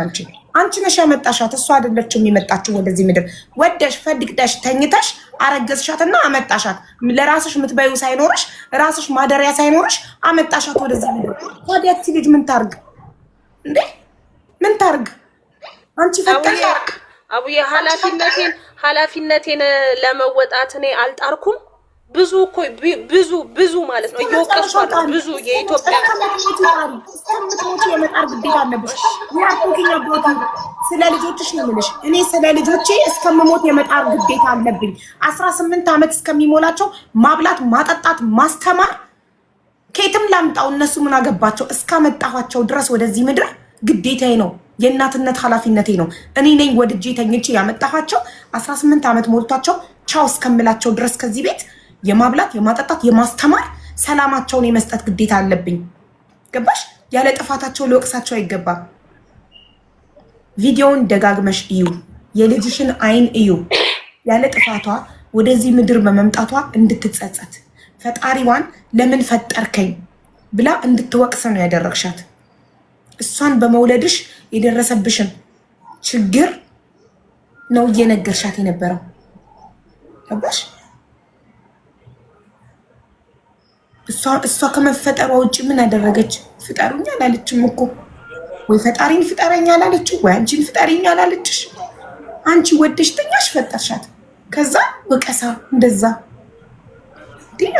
Speaker 1: አንቺ ነሽ ያመጣሻት፣ እሷ አይደለችም የመጣችው ወደዚህ ምድር። ወደሽ ፈቅደሽ ተኝተሽ አረገዝሻትና አመጣሻት። ለራስሽ የምትበዩ ሳይኖርሽ፣ ራስሽ ማደሪያ ሳይኖርሽ አመጣሻት ወደዚህ ምድር። ታዲያ እቺ ልጅ ምን ታርግ እንዴ? ምን ታርግ? አንቺ ፈቅደሽ
Speaker 2: አቡዬ ኃላፊነቴን ለመወጣት እኔ አልጣርኩም። ብዙ እኮ ብዙ ማለት ነው እየወቀሷት ብዙ የኢትዮጵያ
Speaker 1: የመጣር ግዴታ አለብሽ። ስለ ልጆችሽ ነው የምልሽ። እኔ ስለ ልጆቼ እስከምሞት የመጣር ግዴታ አለብኝ። 18 ዓመት እስከሚሞላቸው ማብላት፣ ማጠጣት፣ ማስተማር ከየትም ላምጣው እነሱ ምን አገባቸው? እስካመጣኋቸው ድረስ ወደዚህ ምድር ግዴታዬ ነው። የእናትነት ኃላፊነቴ ነው። እኔ ነኝ ወድጄ ተኝቼ ያመጣኋቸው። 18 ዓመት ሞልቷቸው ቻው እስከምላቸው ድረስ ከዚህ ቤት የማብላት፣ የማጠጣት፣ የማስተማር ሰላማቸውን የመስጠት ግዴታ አለብኝ። ገባሽ? ያለ ጥፋታቸው ልወቅሳቸው አይገባም። ቪዲዮውን ደጋግመሽ እዩ። የልጅሽን አይን እዩ። ያለ ጥፋቷ ወደዚህ ምድር በመምጣቷ እንድትጸጸት ፈጣሪዋን ለምን ፈጠርከኝ ብላ እንድትወቅስ ነው ያደረግሻት። እሷን በመውለድሽ የደረሰብሽን ችግር ነው እየነገርሻት የነበረው። ገባሽ? እሷ ከመፈጠሯ ውጭ ምን አደረገች? ፍጠሩኝ አላለችም እኮ። ወይ ፈጣሪን ፍጠረኝ አላለች፣ ወይ አንቺን ፍጠሪኝ አላለችሽ። አንቺ ወደሽ ተኛሽ፣ ፈጠርሻት። ከዛ ወቀሳ እንደዛ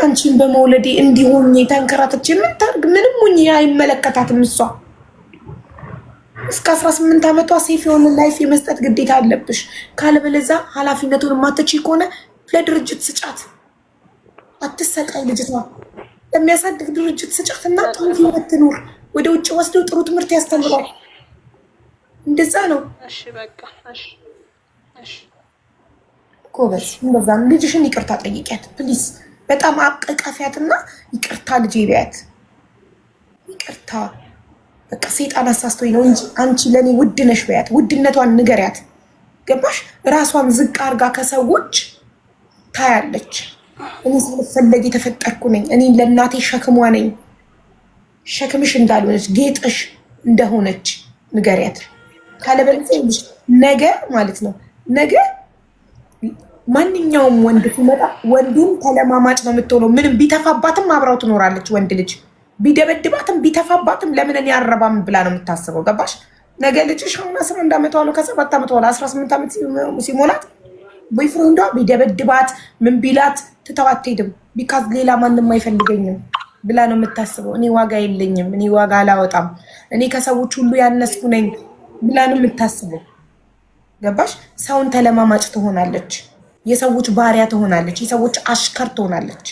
Speaker 1: አንቺን በመውለዴ እንዲሆኝ ተንከራተች። ምን ታርግ? ምንም ሁኚ አይመለከታትም እሷ። እስከ 18 ዓመቷ ሴፍ የሆነ ላይፍ የመስጠት ግዴታ አለብሽ። ካለበለዛ ኃላፊነቱን የማትችይ ከሆነ ለድርጅት ስጫት። አትሰቃይ ልጅቷ። ለሚያሳድግ ድርጅት ስጫት እና ጥሩ ህይወት ትኑር። ወደ ውጭ ወስደው ጥሩ ትምህርት ያስተምራል። እንደዛ ነው።
Speaker 2: እሺ በቃ እሺ
Speaker 1: ጎበዝ። እንደዛ ልጅሽን ይቅርታ ጠይቂያት ፕሊዝ። በጣም አቀቃፊያትና ይቅርታ ልጄ ቢያት። ይቅርታ በቃ ሰይጣን አሳስቶኝ ነው እንጂ አንቺ ለኔ ውድ ነሽ በያት። ውድነቷን ንገሪያት። ገባሽ? ራሷን ዝቅ አርጋ ከሰዎች ታያለች። እኔ ሳልፈለግ የተፈጠርኩ ነኝ። እኔ ለእናቴ ሸክሟ ነኝ። ሸክምሽ እንዳልሆነች ጌጥሽ እንደሆነች ንገሪያት። ካለበለዚያ ነገ ማለት ነው ነገ ማንኛውም ወንድ ሲመጣ ወንዱም ተለማማጭ ነው የምትሆነው። ምንም ቢተፋባትም አብራው ትኖራለች። ወንድ ልጅ ቢደበድባትም ቢተፋባትም ለምን እኔ አረባም ብላ ነው የምታስበው። ገባሽ? ነገ ልጅሽ አሁን 11 ዓመቷ ነው፣ ከ7 ዓመቷ ነው 18 ዓመት ሲሞላት ቦይፍሬንዷ ቢደበድባት ምን ቢላት ትተው አትሄድም። ቢካዝ ሌላ ማንም አይፈልገኝም ብላ ነው የምታስበው። እኔ ዋጋ የለኝም፣ እኔ ዋጋ አላወጣም፣ እኔ ከሰዎች ሁሉ ያነስኩ ነኝ ብላ ነው የምታስበው። ገባሽ? ሰውን ተለማማጭ ትሆናለች፣ የሰዎች ባሪያ ትሆናለች፣ የሰዎች አሽከር ትሆናለች።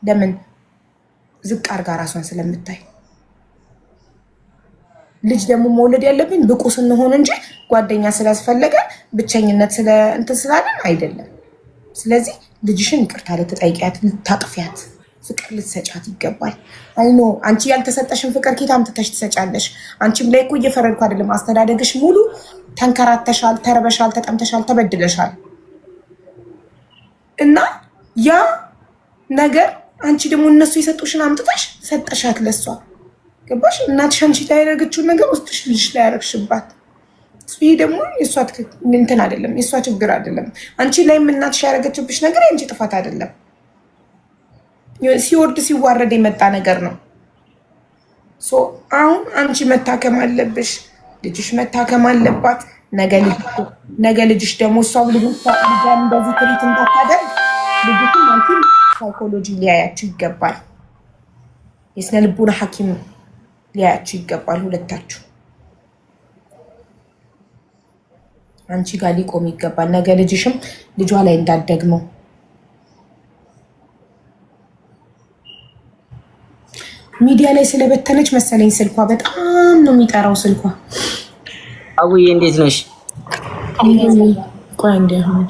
Speaker 1: ለምን? ዝቅ አርጋ ራሷን ስለምታይ። ልጅ ደግሞ መውለድ ያለብን ብቁ ስንሆን እንጂ ጓደኛ ስላስፈለገ ብቸኝነት ስለ እንትን ስላለን አይደለም። ስለዚህ ልጅሽን ይቅርታ ልትጠይቂያት፣ ልታጥፊያት፣ ፍቅር ልትሰጫት ይገባል። አይኖ አንቺ ያልተሰጠሽን ፍቅር ኬት አምጥተሽ ትሰጫለሽ? አንቺም ላይ እኮ እየፈረድኩ አይደለም። አስተዳደግሽ ሙሉ ተንከራተሻል፣ ተርበሻል፣ ተጠምተሻል፣ ተበድለሻል። እና ያ ነገር አንቺ ደግሞ እነሱ የሰጡሽን አምጥተሽ ሰጠሻት ለሷ። ገባሽ? እናትሽ አንቺ ላይ ያደረገችውን ነገር ውስጥሽ ልጅሽ ላይ ያደረግሽባት። ይሄ ደግሞ የእሷ እንትን አይደለም፣ የእሷ ችግር አይደለም። አንቺ ላይም እናትሽ ያደረገችብሽ ነገር የአንቺ ጥፋት አይደለም። ሲወርድ ሲዋረድ የመጣ ነገር ነው። አሁን አንቺ መታከም አለብሽ፣ ልጅሽ መታከም አለባት። ነገ ልጅሽ ደግሞ እሷም ልጇን እንደዚህ ትሪት እንዳታደርግ ልጅቱም አንቺ ሳይኮሎጂ ሊያያችሁ ይገባል። የስነ ልቡና ሐኪም ሊያያችሁ ይገባል። ሁለታችሁ አንቺ ጋር ሊቆም ይገባል። ነገ ልጅሽም ልጇ ላይ እንዳትደግመው። ሚዲያ ላይ ስለበተነች መሰለኝ ስልኳ በጣም ነው የሚጠራው ስልኳ።
Speaker 5: አውዬ እንዴት ነሽ?
Speaker 1: ቆይ እንደ አሁን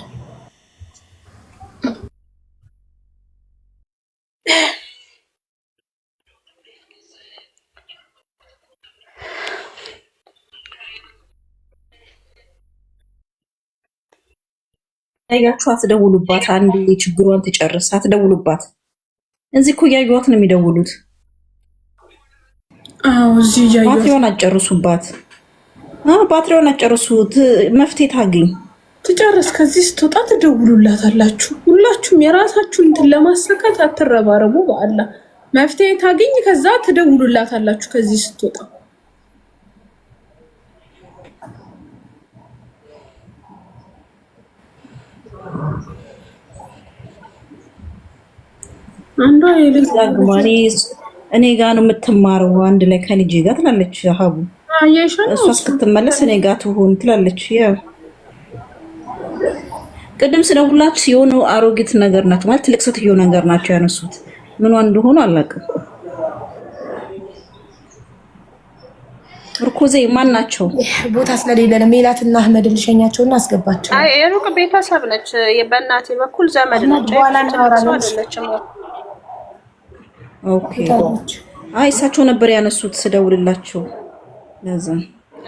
Speaker 3: ያያችሁ አትደውሉባት። አንድ ችግሯን ትጨርስ፣ አትደውሉባት። እዚህ እኮ ያዩዋት ነው የሚደውሉት።
Speaker 4: አዎ እዚህ ያዩዋት።
Speaker 3: ባትሪውን አጨርሱባት። ባትሪውን አጨርሱት። መፍትሄ ታገኝ
Speaker 4: ትጨርስ። ከዚህ ስትወጣ ትደውሉላታላችሁ። ሁላችሁም የራሳችሁን እንትን ለማሰካት አትረባረቡ። በአላህ መፍትሄ ታገኝ። ከዛ ትደውሉላታላችሁ ከዚህ ስትወጣ። አንዷ የልጅ
Speaker 3: ዛግማኔ እኔ ጋር ነው የምትማረው አንድ ላይ ከልጄ ጋር ትላለች። ሀቡ እሷ እስክትመለስ እኔ ጋር ትሆን ትላለች። ያው ቅድም ስለሁላችሁ ሲሆኑ አሮጊት ነገር ናቸው ማለት ትልቅ ሴትዮ ነገር ናቸው ያነሱት። ምኗ እንደሆኑ አላውቅም። ርኩዜ ማን ናቸው?
Speaker 1: ቦታ ስለሌለ ነው። ሜላትና አህመድ ልሸኛቸውና አስገባቸው።
Speaker 2: አይ የሩቅ ቤተሰብ ነች። በእናቴ በኩል ዘመድ ነች።
Speaker 3: ኦኬ አይ እሳቸው ነበር ያነሱት ስደውልላቸው። ለዛ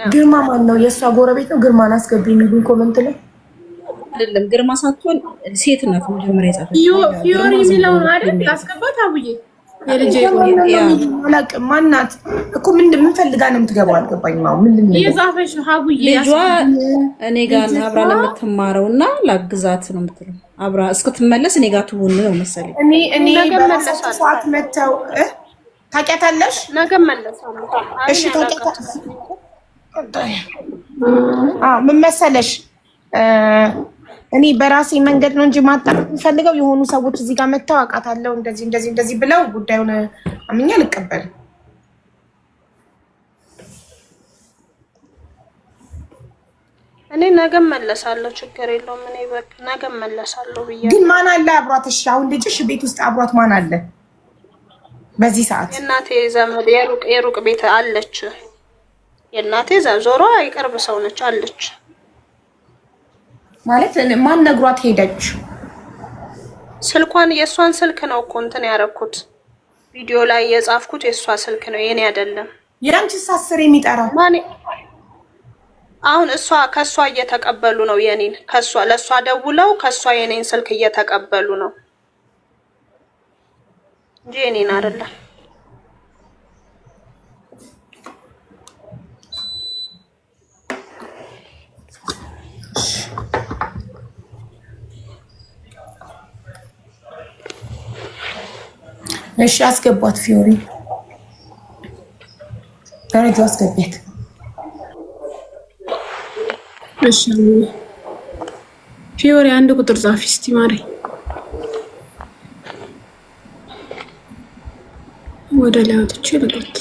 Speaker 1: ግርማ ማን ነው? የእሷ ጎረቤት ነው። ግርማን አስገቢ የሚሉኝ ኮመንት ላይ
Speaker 3: አይደለም። ግርማ ሳትሆን ሴት ናት። መጀመሪያ ጻፈች
Speaker 4: ፊዮሪ የሚለው አይደል? አስገባት አቡዬ የልጄ
Speaker 1: አላውቅም። ማናት እኮ ምን ፈልጋ ነው የምትገባው? አልገባኝም። ምን
Speaker 4: የጻፈሽ አቡዬ? ልጇ
Speaker 3: እኔ ጋር አብራ ነው የምትማረውና ላግዛት ነው የምትለው። አብራ እስክትመለስ እኔ ጋር ትሆን ነው መሰለኝ።
Speaker 1: እኔ በራሳቸው ሰዓት መተው ታውቂያታለሽ?
Speaker 2: ነገ መለሳለሁ።
Speaker 1: እሺ ታውቂያታለሽ? ምን መሰለሽ እኔ በራሴ መንገድ ነው እንጂ ማጣራት የምፈልገው የሆኑ ሰዎች እዚህ ጋር መተው አውቃታለሁ እንደዚህ ብለው ጉዳዩን አምኜ አልቀበልም።
Speaker 2: እኔ ነገ መለሳለሁ። ችግር የለውም። እኔ በቃ ነገ መለሳለሁ ብዬሽ።
Speaker 1: ግን ማን አለ አብሯት? እሺ አሁን ልጅሽ ቤት ውስጥ አብሯት ማን አለ በዚህ ሰዓት?
Speaker 2: የእናቴ ዘመድ የሩቅ ቤት አለች። የእናቴ ዞሮ አይቀርብ ሰው ነች አለች።
Speaker 1: ማለት ማን ነግሯት ሄደች?
Speaker 2: ስልኳን የእሷን ስልክ ነው እኮ እንትን ያደረኩት ቪዲዮ ላይ የጻፍኩት የእሷ ስልክ ነው የኔ አይደለም።
Speaker 1: የአንቺስ አስር የሚጠራው
Speaker 2: ማን? አሁን ከእሷ እየተቀበሉ ነው የኔን። ለእሷ ደውለው ከእሷ የኔን ስልክ እየተቀበሉ ነው እንጂ የኔን አይደለም።
Speaker 1: እሺ አስገቧት። ፊዮሪ ደረጃ አስገቢያት።
Speaker 4: እሺ ፊዮሪ አንድ ቁጥር ጻፊ እስቲ ማሪ። ወደ ላይ ወጥቼ ልቀጥ።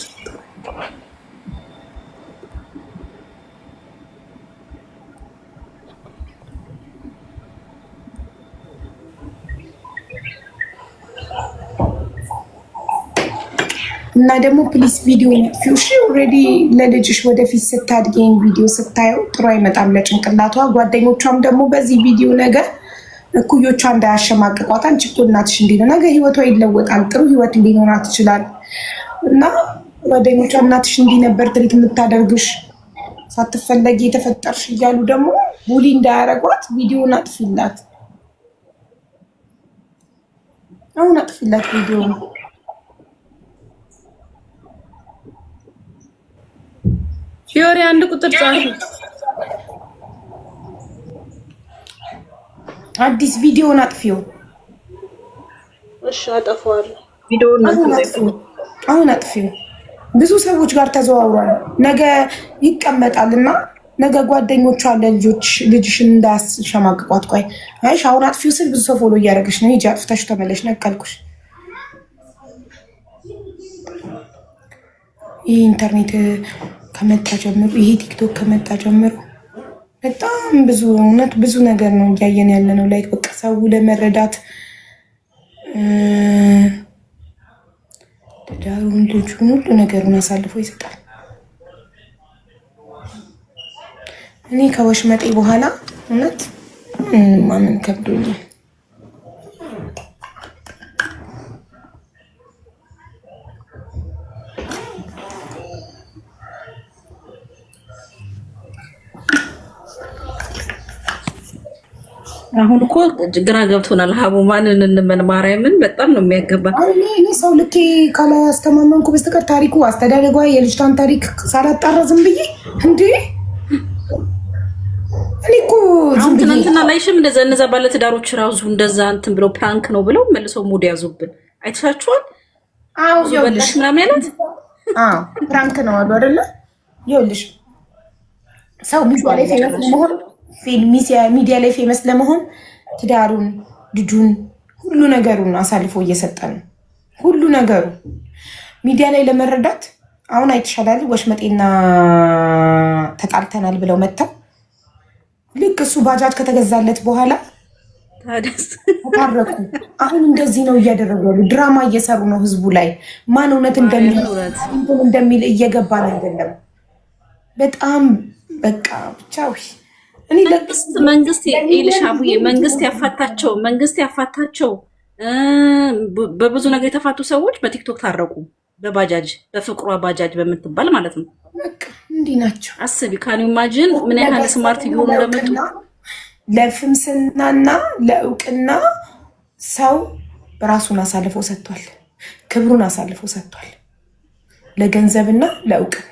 Speaker 1: እና ደግሞ ፕሊስ ቪዲዮ ፊውሽ ኦልሬዲ ለልጅሽ ወደፊት ስታድገኝ ቪዲዮ ስታየው ጥሩ አይመጣም ለጭንቅላቷ። ጓደኞቿም ደግሞ በዚህ ቪዲዮ ነገር እኩዮቿ እንዳያሸማቅቋት። አንቺ እኮ እናትሽ እንዲህ ነው፣ ነገ ህይወቷ ይለወጣል፣ ጥሩ ህይወት ሊኖራት ይችላል። እና ጓደኞቿ እናትሽ እንዲህ ነበር ትሪት የምታደርግሽ ሳትፈለጊ የተፈጠርሽ እያሉ ደግሞ ቡሊ እንዳያረጓት ቪዲዮን አጥፊላት። አሁን አጥፊላት ቪዲዮ።
Speaker 4: ፊዮሪ አንድ ቁጥር ጻፊ።
Speaker 1: አዲስ ቪዲዮን አጥፊው።
Speaker 2: እሺ አጠፋዋለሁ።
Speaker 3: ቪዲዮውን
Speaker 1: አሁን አጥፊው። ብዙ ሰዎች ጋር ተዘዋውሯል። ነገ ይቀመጣል እና ነገ ጓደኞቿ ልጅሽን እንዳያሸማቅቋት። ቆይ አይሽ አሁን አጥፊው ስል ብዙ ሰው ፎሎ እያደረገች ነው። ሂጂ አጥፍተሽ ተመለሽ ነቀልኩሽ። ይህ ኢንተርኔት ከመጣ ጀምሮ ይሄ ቲክቶክ ከመጣ ጀምሮ በጣም ብዙ እውነት ብዙ ነገር ነው እያየን ያለ ነው። ላይ በቃ ሰው ለመረዳት ትዳሩን ልጁን ሁሉ ነገሩን አሳልፎ ይሰጣል። እኔ ከወሽመጤ በኋላ እውነት ማመን ከብዶኛል።
Speaker 3: አሁን እኮ ግራ ገብቶናል። ሀቡ ማንን እንመን? ማርያምን በጣም ነው የሚያገባ።
Speaker 1: እኔ ሰው ልኬ ካላስተማመንኩ በስተቀር ታሪኩ አስተዳደጓ የልጅቷን ታሪክ ሳላጣራ ዝም ብዬ እንዴ እኔ እኮ
Speaker 3: አሁን ትናንትና ላይሽም እነዛ ባለትዳሮች ራሱ እንደዛ እንትን ብለው ፕራንክ ነው ብለው መልሰው ሙድ ያዙብን። አይተሻቸዋል?
Speaker 1: አዎ
Speaker 3: ይኸውልሽ ምናምን ያላት
Speaker 1: ፕራንክ ነው አሉ አይደለ? ይኸውልሽ ሰው ሚዲያ ላይ ፌመስ ለመሆን ሚዲያ ላይ ፌመስ ለመሆን ትዳሩን፣ ልጁን፣ ሁሉ ነገሩን አሳልፎ እየሰጠ ነው። ሁሉ ነገሩ ሚዲያ ላይ ለመረዳት አሁን አይተሻላል። ወሽመጤና ተጣልተናል ብለው መጥተው ልክ እሱ ባጃጅ ከተገዛለት በኋላ ታረቁ። አሁን እንደዚህ ነው እያደረጉ ያሉ። ድራማ እየሰሩ ነው ህዝቡ ላይ ማን እውነት እንደሚል እየገባን አይደለም። በጣም በቃ ብቻ እኔ
Speaker 3: መንግስት ይልሻቡዬ መንግስት ያፋታቸው በብዙ ነገር የተፋቱ ሰዎች በቲክቶክ ታረቁ። በባጃጅ በፍቅሯ ባጃጅ በምትባል ማለት ነው።
Speaker 1: እንዲህ ናቸው።
Speaker 3: አስቢ ካን ኢማጂን ምን ያህል ስማርት እየሆኑ ለመጡ።
Speaker 1: ለፍምስናና ለእውቅና ሰው ራሱን አሳልፎ ሰጥቷል። ክብሩን አሳልፎ ሰጥቷል። ለገንዘብና ለእውቅና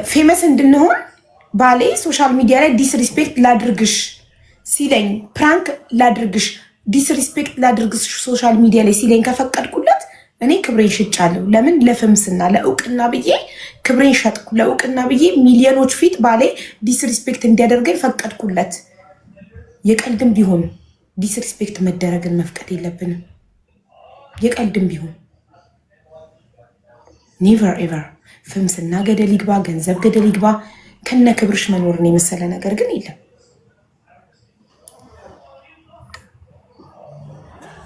Speaker 1: ፌመስ እንድንሆን ባሌ ሶሻል ሚዲያ ላይ ዲስሪስፔክት ላድርግሽ ሲለኝ፣ ፕራንክ ላድርግሽ፣ ዲስሪስፔክት ላድርግሽ ሶሻል ሚዲያ ላይ ሲለኝ ከፈቀድኩለት እኔ ክብሬን ሽጫለሁ። ለምን? ለፍምስና ለእውቅና ብዬ ክብሬን ሸጥኩ። ለእውቅና ብዬ ሚሊዮኖች ፊት ባሌ ዲስሪስፔክት እንዲያደርገኝ ፈቀድኩለት። የቀልድም ቢሆን ዲስሪስፔክት መደረግን መፍቀድ የለብንም። የቀልድም ቢሆን ኔቨር ኤቨር ፍምስና ገደል ይግባ፣ ገንዘብ ገደል ይግባ፣ ከነ ክብርሽ መኖርን የመሰለ ነገር ግን የለም።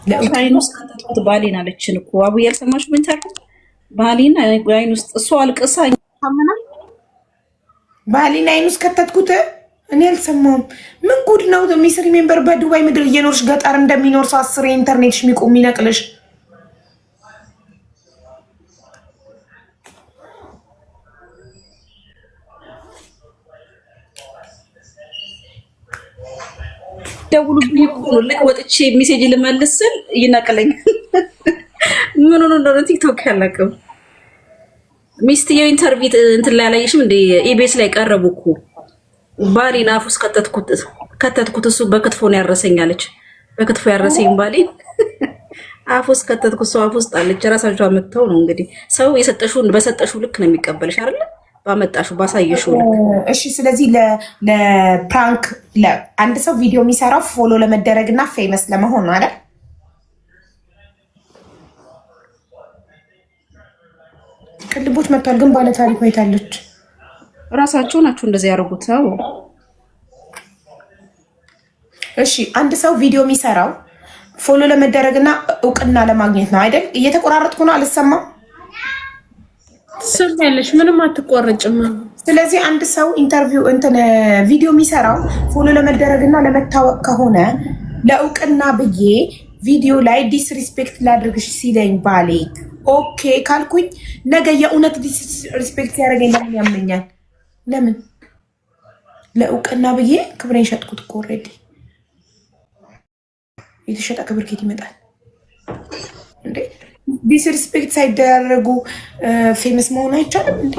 Speaker 3: ለአይን ውስጥ ከተትኩት ባሌን አለችን እኮ አቡ ያልሰማሽ ምን ታርኩ? ባሌን አይን ውስጥ እሱ አልቅሳ ታመናል።
Speaker 1: ባሌን አይን ውስጥ ከተትኩት እኔ አልሰማሁም። ምን ጉድ ነው? ሚስሪ ሜምበር በዱባይ ምድር እየኖርሽ ገጠር እንደሚኖር ሰው አስሬ ኢንተርኔትሽ የሚቆም ይነቅልሽ።
Speaker 3: ደውሉብኝ እኮ ልክ ወጥቼ ሜሴጅ ልመልስ ስል ይነቅለኛል። ምን ሆኖ እንደሆነ ቲክቶክ ያላቀም ሚስትየው ኢንተርቪው እንትን ላይ አላየሽም እንዴ? ኢቢኤስ ላይ ቀረቡ እኮ ባሌን አፍ ውስጥ ከተትኩት እሱ በክትፎ ነው ያረሰኛለች። በክትፎ ያረሰኝ ባሌን አፍ ውስጥ ከተትኩት እሱ አፍ ውስጥ አለች። ራሳቸው አመጣው ነው እንግዲህ ሰው የሰጠሽውን በሰጠሽው ልክ ነው የሚቀበልሽ አይደል? ባመጣሹ ባሳየሽው ልክ።
Speaker 1: እሺ ስለዚህ ለፕራንክ አንድ ሰው ቪዲዮ የሚሰራው ፎሎ ለመደረግ እና ፌመስ ለመሆን ነው አይደል? ቅልቦች መጥቷል። ግን ባለ ታሪክ አይታለች።
Speaker 3: ራሳቸው ናቸው እንደዚህ ያደርጉት።
Speaker 1: እሺ አንድ ሰው ቪዲዮ የሚሰራው ፎሎ ለመደረግ እና እውቅና ለማግኘት ነው አይደል? እየተቆራረጥኩ ነው፣ አልሰማም።
Speaker 4: ትሰሚያለሽ? ምንም አትቆረጭም።
Speaker 1: ስለዚህ አንድ ሰው ኢንተርቪው ቪዲዮ የሚሰራው ፎሎ ለመደረግ እና ለመታወቅ ከሆነ ለእውቅና ብዬ ቪዲዮ ላይ ዲስሪስፔክት ላድርግሽ ሲለኝ ባሌ ኦኬ ካልኩኝ ነገ የእውነት ዲስሪስፔክት ያደረገኝ ለምን ያመኛል? ለምን? ለእውቅና ብዬ ክብሬን ሸጥኩት እኮ ኦልሬዲ። የተሸጠ ክብር ከየት ይመጣል እንዴ? ዲስሪስፔክት ሳይደረጉ ፌመስ መሆን አይቻልም እንዴ?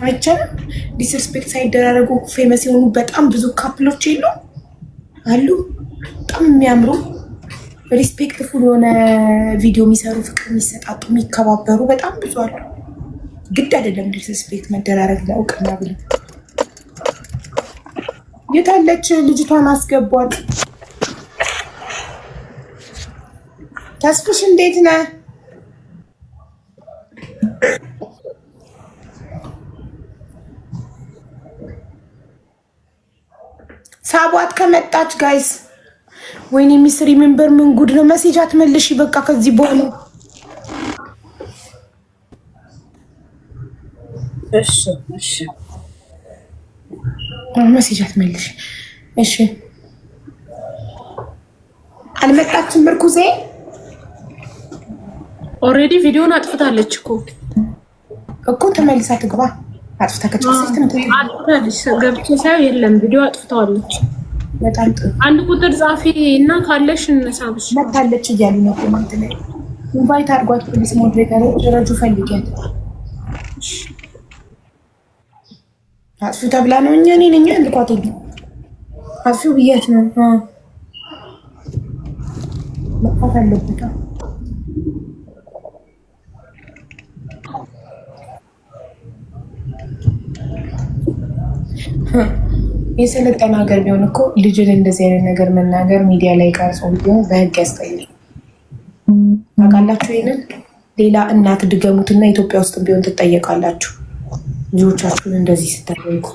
Speaker 1: አይቻልም? ዲስሪስፔክት ሳይደረጉ ፌመስ የሆኑ በጣም ብዙ ካፕሎች የሉ አሉ። በጣም የሚያምሩ ሪስፔክትፉል የሆነ ቪዲዮ የሚሰሩ ፍቅር የሚሰጣጡ የሚከባበሩ በጣም ብዙ አሉ። ግድ አይደለም ዲስሪስፔክት መደራረግ ለእውቅና ብሎ። የታለች ልጅቷን? አስገቧት። ተስፍሽ እንዴት ነህ? ሳቧት ከመጣች ጋይስ። ወይኔ ሚስሪ ሜምበር ምን ጉድ ነው? መሴጅ አትመልሺ በቃ ከዚህ በኋላ
Speaker 3: እሺ እሺ።
Speaker 1: መሴጅ አትመልሺ እሺ። አልመጣችም ምርኩዜ።
Speaker 4: ኦልሬዲ ቪዲዮን አጥፍታለች እኮ
Speaker 1: ተመልሳ ትግባ። አጥፍታ ከጨረሰች
Speaker 4: አጥፍታለች። ገብቼ ሳይሆን የለም ቪዲዮ አጥፍተዋለች።
Speaker 1: በጣም ጥሩ።
Speaker 4: አንድ ቁጥር ጻፊ እና ካለሽ እንሳብሽ
Speaker 1: መታለች እያሉ ነው ኮሜንት ላይ ኢንቫይት አድርጓት። ፕሊስ ሞዴሬተሮች ረጁ ፈልጊያት። አጥፊው ተብላ ነው እኛ ነኝ ልኳት ሄዱ አጥፊው ብያት ነው መጥፋት አለበት። የሰለጠነ ሀገር ቢሆን እኮ ልጅን እንደዚህ አይነት ነገር መናገር ሚዲያ ላይ ቀርጾ ቢሆን በህግ ያስጠይቃል። ታውቃላችሁ ይሄንን። ሌላ እናት ድገሙትና ኢትዮጵያ ውስጥ ቢሆን ትጠየቃላችሁ ልጆቻችሁን እንደዚህ ስታደርጉ።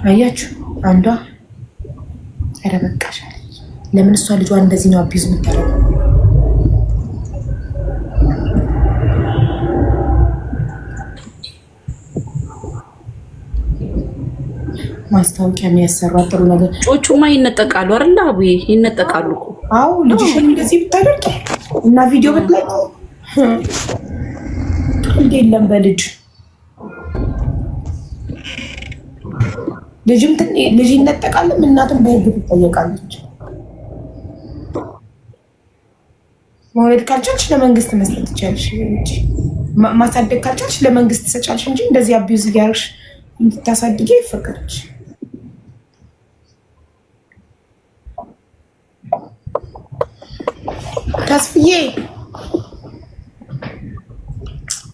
Speaker 1: አያችሁ አንዷ ኧረ በቃሽ አለች። ለምን እሷ ልጇን እንደዚህ ነው አቢዝ የምታደርገው? ማስታወቂያ የሚያሰራ ጥሩ ነገር።
Speaker 3: ጮቹማ ይነጠቃሉ አይደል? አቡዬ ይነጠቃሉ እኮ።
Speaker 1: አዎ ልጅሽን እንደዚህ ብታደርጊ እና ቪዲዮ ብትለቂ እንዴ የለም በልጅ ልጅ ይነጠቃልም እናትም በህግ ትጠየቃለች። መውለድ ካልቻልሽ ለመንግስት መስጠት ትችያለሽ። ማሳደግ ካልቻልሽ ለመንግስት ትሰጫለሽ እንጂ እንደዚህ አቢዩዝ እያደረግሽ እንድታሳድጊ አይፈቀድልሽ። ተስፍዬ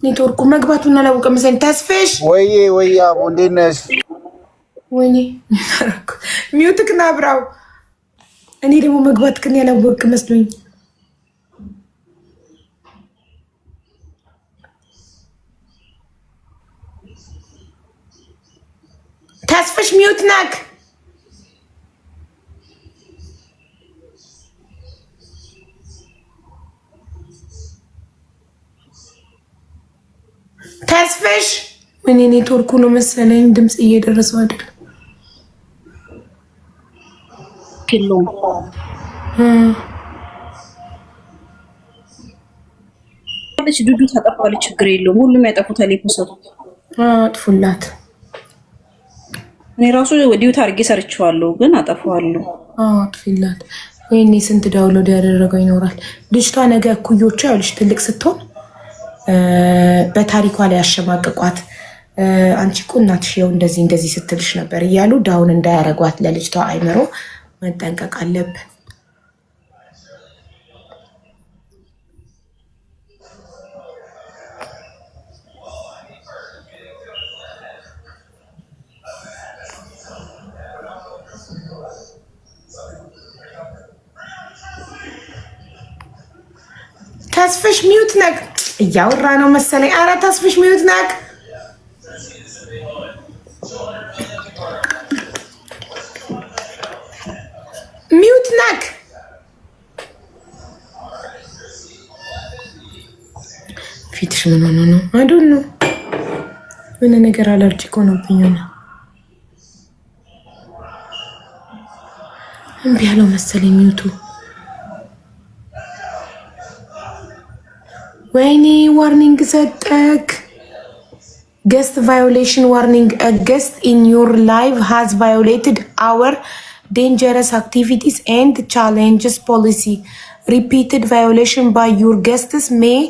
Speaker 1: ኔትወርኩ መግባቱን አላወቀም መሰለኝ። ተስፍሽ
Speaker 6: ወይ አቦ እንዴት ነሽ?
Speaker 1: ወይኔ ሚውትክን አብራው። እኔ ደግሞ መግባትክን ያላወቅ መስሎኝ። ተስፍሽ ሚውት ናክ። ተስፍሽ ወይኔ ኔትወርኩ ነው መሰለኝ ድምፅ እየደረሰው አይደለም።
Speaker 3: ዱዱ ታጠፋለች፣ ችግር የለውም። ሁሉም ያጠፉታል። የፖሰቱት
Speaker 1: አጥፉላት።
Speaker 3: እኔ ራሱ ዲዩት አድርጌ ሰርቼዋለሁ፣ ግን አጠፋዋለሁ።
Speaker 1: አጥፊላት። ወይኔ ስንት ዳውንሎድ ያደረገው ይኖራል። ልጅቷ ነገ እኩዮቿ ያልሽ ትልቅ ስትሆን በታሪኳ ላይ ያሸማቅቋት። አንቺ እኮ እናትሽ ይኸው እንደዚህ ስትልሽ ነበር እያሉ ዳውን እንዳያረጓት ለልጅቷ አይምሮ መጠንቀቅ አለብን። ተስፍሽ ሚውት ነክ እያወራ ነው መሰለኝ። አረ ተስፍሽ ሚውት ነክ። ሚውት ነክ። ፊትሽ ምን ሆኖ ነው? አይዶን ነው ምን ነገር አለርጂክ ሆኖብኝ ነው። እምቢ ያለው መሰለኝ ሚውቱ። ወይኔ ዋርኒንግ ሰጠክ። guest violation warning. A guest in your life has violated our dangerous activities and challenges policy. Repeated violation by your guests may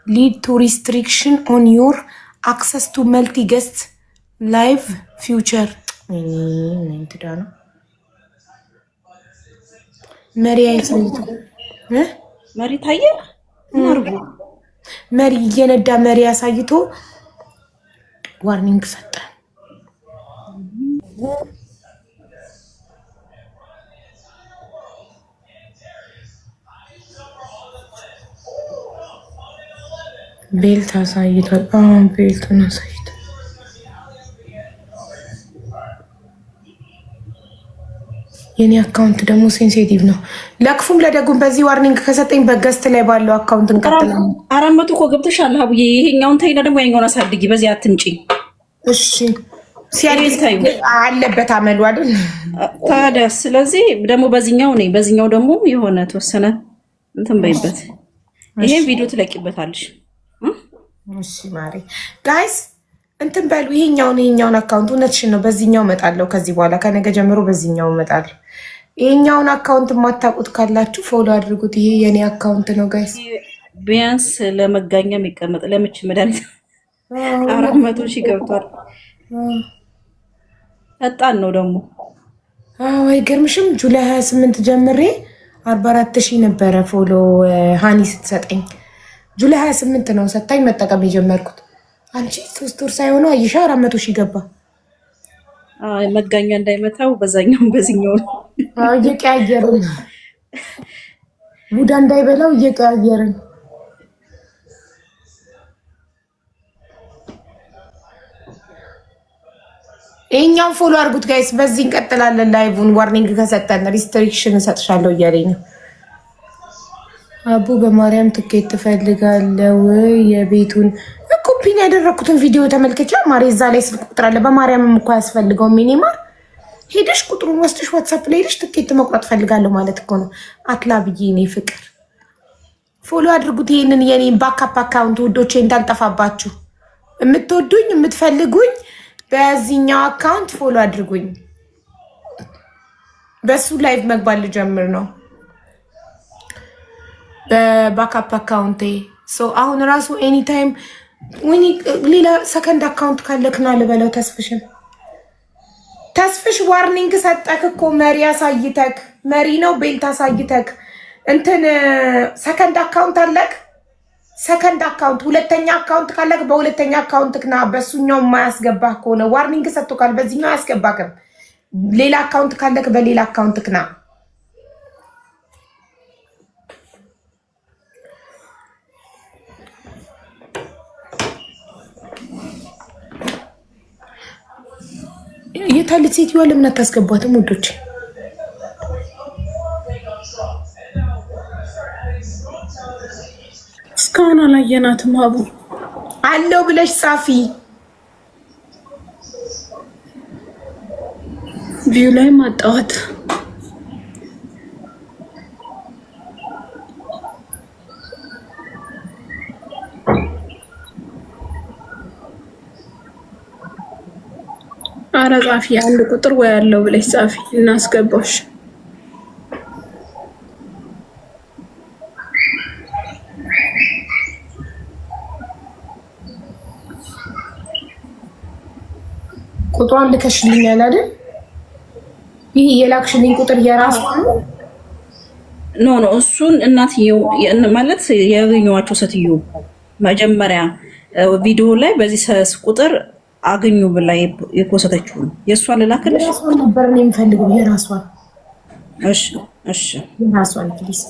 Speaker 1: lead to restriction on your access to multi-guest live future.
Speaker 3: መሪ ታየ አርጉ
Speaker 1: መሪ እየነዳ መሪ አሳይቶ ዋርኒንግ ሰጠ። ቤልት አሳይቷል። ቤልቱን አሳይቷል። የኔ አካውንት ደግሞ ሴንሲቲቭ ነው። ለክፉም ለደጉም በዚህ ዋርኒንግ ከሰጠኝ በገስት ላይ ባለው አካውንት እንቀጥላለን።
Speaker 3: 400 እኮ ገብተሻል አቡዬ። ይሄኛውን ተይና ደግሞ ያኛውን አሳድጊ። በዚህ አትምጪ
Speaker 1: እሺ። ሲያድግ አለበት አመሉ አይደል
Speaker 3: ታዲያ። ስለዚህ ደግሞ በዚህኛው ደግሞ የሆነ ተወሰነ እንትን በይበት። ይሄን ቪዲዮ ትለቂበታለሽ።
Speaker 1: እሺ ማሪ ጋይስ እንትን በሉ። ይሄኛውን አካውንት እውነትሽን ነው። በዚህኛው እመጣለሁ ከዚህ በኋላ ከነገ ጀምሮ በዚህኛው እመጣለሁ። ይሄኛውን አካውንት የማታውቁት ካላችሁ ፎሎ አድርጉት። ይሄ የኔ አካውንት ነው ጋይስ።
Speaker 3: ቢያንስ ለመጋኛ የሚቀመጥ ለምች መድኃኒት 400 ሺህ ገብቷል። ፈጣን ነው ደግሞ።
Speaker 1: አይገርምሽም? ጁላይ 28 ጀምሬ 44 ሺህ ነበረ ፎሎ ሃኒ ስትሰጠኝ። ጁላይ 28 ነው ሰታኝ መጠቀም የጀመርኩት። አንቺ 3 ወር ሳይሆነው አይሻ 400 ሺህ ገባ።
Speaker 3: መጋኛ እንዳይመታው በዚህኛው
Speaker 1: እየቀያየርን ቡዳ እንዳይበላው እየቀያየርን ይሄኛውን ፎሎ አድርጉት ጋይስ። በዚህ እንቀጥላለን። ላይቭን ዋርኒንግ ከሰጠን ሪስትሪክሽን እሰጥሻለሁ እያለኝ ነው። አቡ በማርያም ትኬት ትፈልጋለው? የቤቱን ኮፒን ያደረኩትን ቪዲዮ ተመልከቻ ማሪ። እዛ ላይ ስልክ ቁጥር አለ። በማርያምም እኮ ያስፈልገው ሚኒማር ሄደሽ ቁጥሩን ወስደሽ ዋትሳፕ ላይ ሄደሽ ትኬት መቁረጥ ፈልጋለሁ ማለት እኮ ነው። አትላብዬ እኔ ፍቅር ፎሎ አድርጉት። ይሄንን የኔን ባካፕ አካውንት ውዶቼ እንዳልጠፋባችሁ። የምትወዱኝ የምትፈልጉኝ በዚህኛው አካውንት ፎሎ አድርጉኝ። በሱ ላይቭ መግባት ልጀምር ነው በባካፕ አካውንቴ። አሁን ራሱ ኤኒታይም ሌላ ሰከንድ አካውንት ካለክና ልበለው። ተስፍሽ ዋርኒንግ ሰጠክ እኮ መሪ አሳይተክ፣ መሪ ነው ቤልት አሳይተክ እንትን ሰከንድ አካውንት አለክ። ሰከንድ አካውንት ሁለተኛ አካውንት ካለክ በሁለተኛ አካውንት ክና። በሱኛው የማያስገባህ ከሆነ ዋርኒንግ ሰጥቶካል። በዚህኛው አያስገባክም። ሌላ አካውንት ካለክ በሌላ አካውንት ክና። የታለች ሴትዮዋ? ለምን አታስገቧትም ውዶች?
Speaker 4: እስካሁን አላየናትም። አቡ
Speaker 1: አለው ብለሽ ጻፊ።
Speaker 4: ቪው ላይ ማጣዋት። አረ ጻፊ፣ አንድ ቁጥር ወይ ያለው ብለሽ ጻፊ እናስገባሽ።
Speaker 1: ቁጥሯን ልከሽልኛል አይደል? ይሄ የላክሽልኝ ቁጥር የራሱ ነው?
Speaker 3: ኖ እሱን እናትየው ማለት ያገኘዋቸው ሴትዮ መጀመሪያ ቪዲዮ ላይ በዚህ ቁጥር አገኙ ብላ የፖስተችው ነው። የእሷን ልላክልሽ
Speaker 1: ነበር ነው የምፈልገው። የራሷን
Speaker 3: እሺ
Speaker 1: የራሷን ፕሊስ፣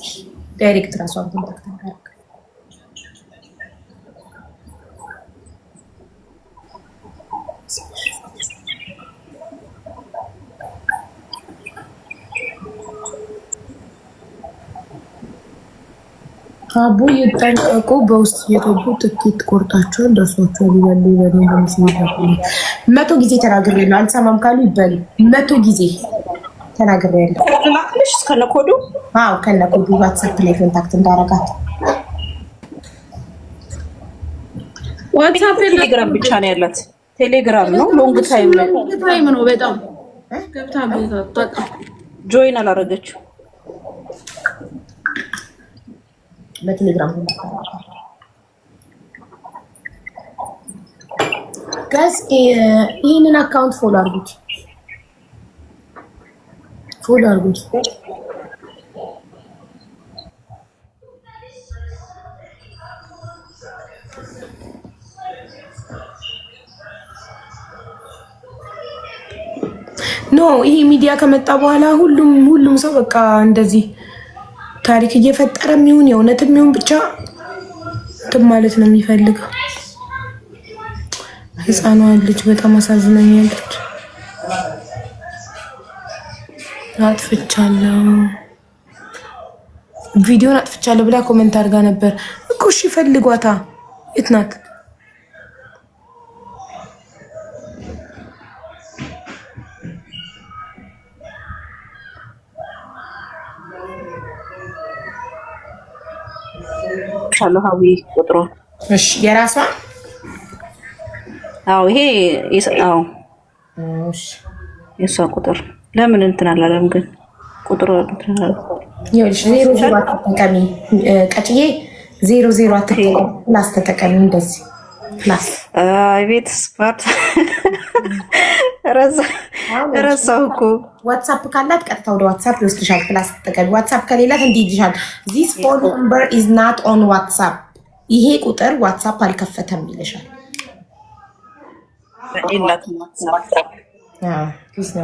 Speaker 1: ዳይሬክት ራሷን ኮንታክት አድርጋ። አቡ ይጠንቀቁ። በውስጥ እየገቡ ትኬት ቆርጣቸውን ደርሷቸው ሊበሉ መቶ ጊዜ ተናግሬያለሁ። አልሰማም ካሉ ይበሉ። 100 ጊዜ ተናግሬያለሁ።
Speaker 3: ላክልሽ ከነኮዱ።
Speaker 1: አዎ ከነኮዱ ዋትስአፕ ላይ ኮንታክት እንዳረጋት።
Speaker 3: ዋትስአፕ ቴሌግራም ብቻ ነው ያላት። ቴሌግራም ነው ሎንግ ታይም
Speaker 4: ነው በጣም ገብታ በቃ
Speaker 3: ጆይን አላረገችው።
Speaker 1: በቴሌግራም ጋይስ ይህንን አካውንት ፎሎ አድርጉት፣ ፎሎ አድርጉት። ኖ ይሄ ሚዲያ ከመጣ በኋላ ሁሉም ሰው በቃ እንደዚህ ታሪክ እየፈጠረ የሚሆን የእውነትም የሚሆን ብቻ እንትን ማለት ነው የሚፈልገው። ህፃኗን ልጅ በጣም አሳዝናኛለች። አጥፍቻለሁ፣ ቪዲዮን አጥፍቻለሁ ብላ ኮሜንት አድርጋ ነበር እኮ። እሺ ፈልጓታ፣ የት ናት?
Speaker 3: እልክልሻለሁ ሀዊ ቁጥሩ።
Speaker 1: እሺ የራሷ
Speaker 3: አዎ ይሄ አዎ
Speaker 1: እሺ
Speaker 3: የሷ ቁጥር ለምን እንትን አላለም ግን ቁጥሩ እንትን አላለም።
Speaker 1: ይኸውልሽ 00 አትጠቀሚ ቀጭዬ 00 አትጠቀሚ ፕላስ ተጠቀሚ እንደዚህ ፕላስ
Speaker 3: ቤት ስፓርት ረሳሁ እኮ
Speaker 1: ዋትሳፕ ካላት ቀጥታ ወደ ዋትሳፕ ይወስድሻል። ፕላስ ተጠቀሚ። ዋትሳፕ ከሌላት እንዲህ ይልሻል this phone number is not on WhatsApp ይሄ ቁጥር ዋትሳፕ አልከፈተም ይልሻል።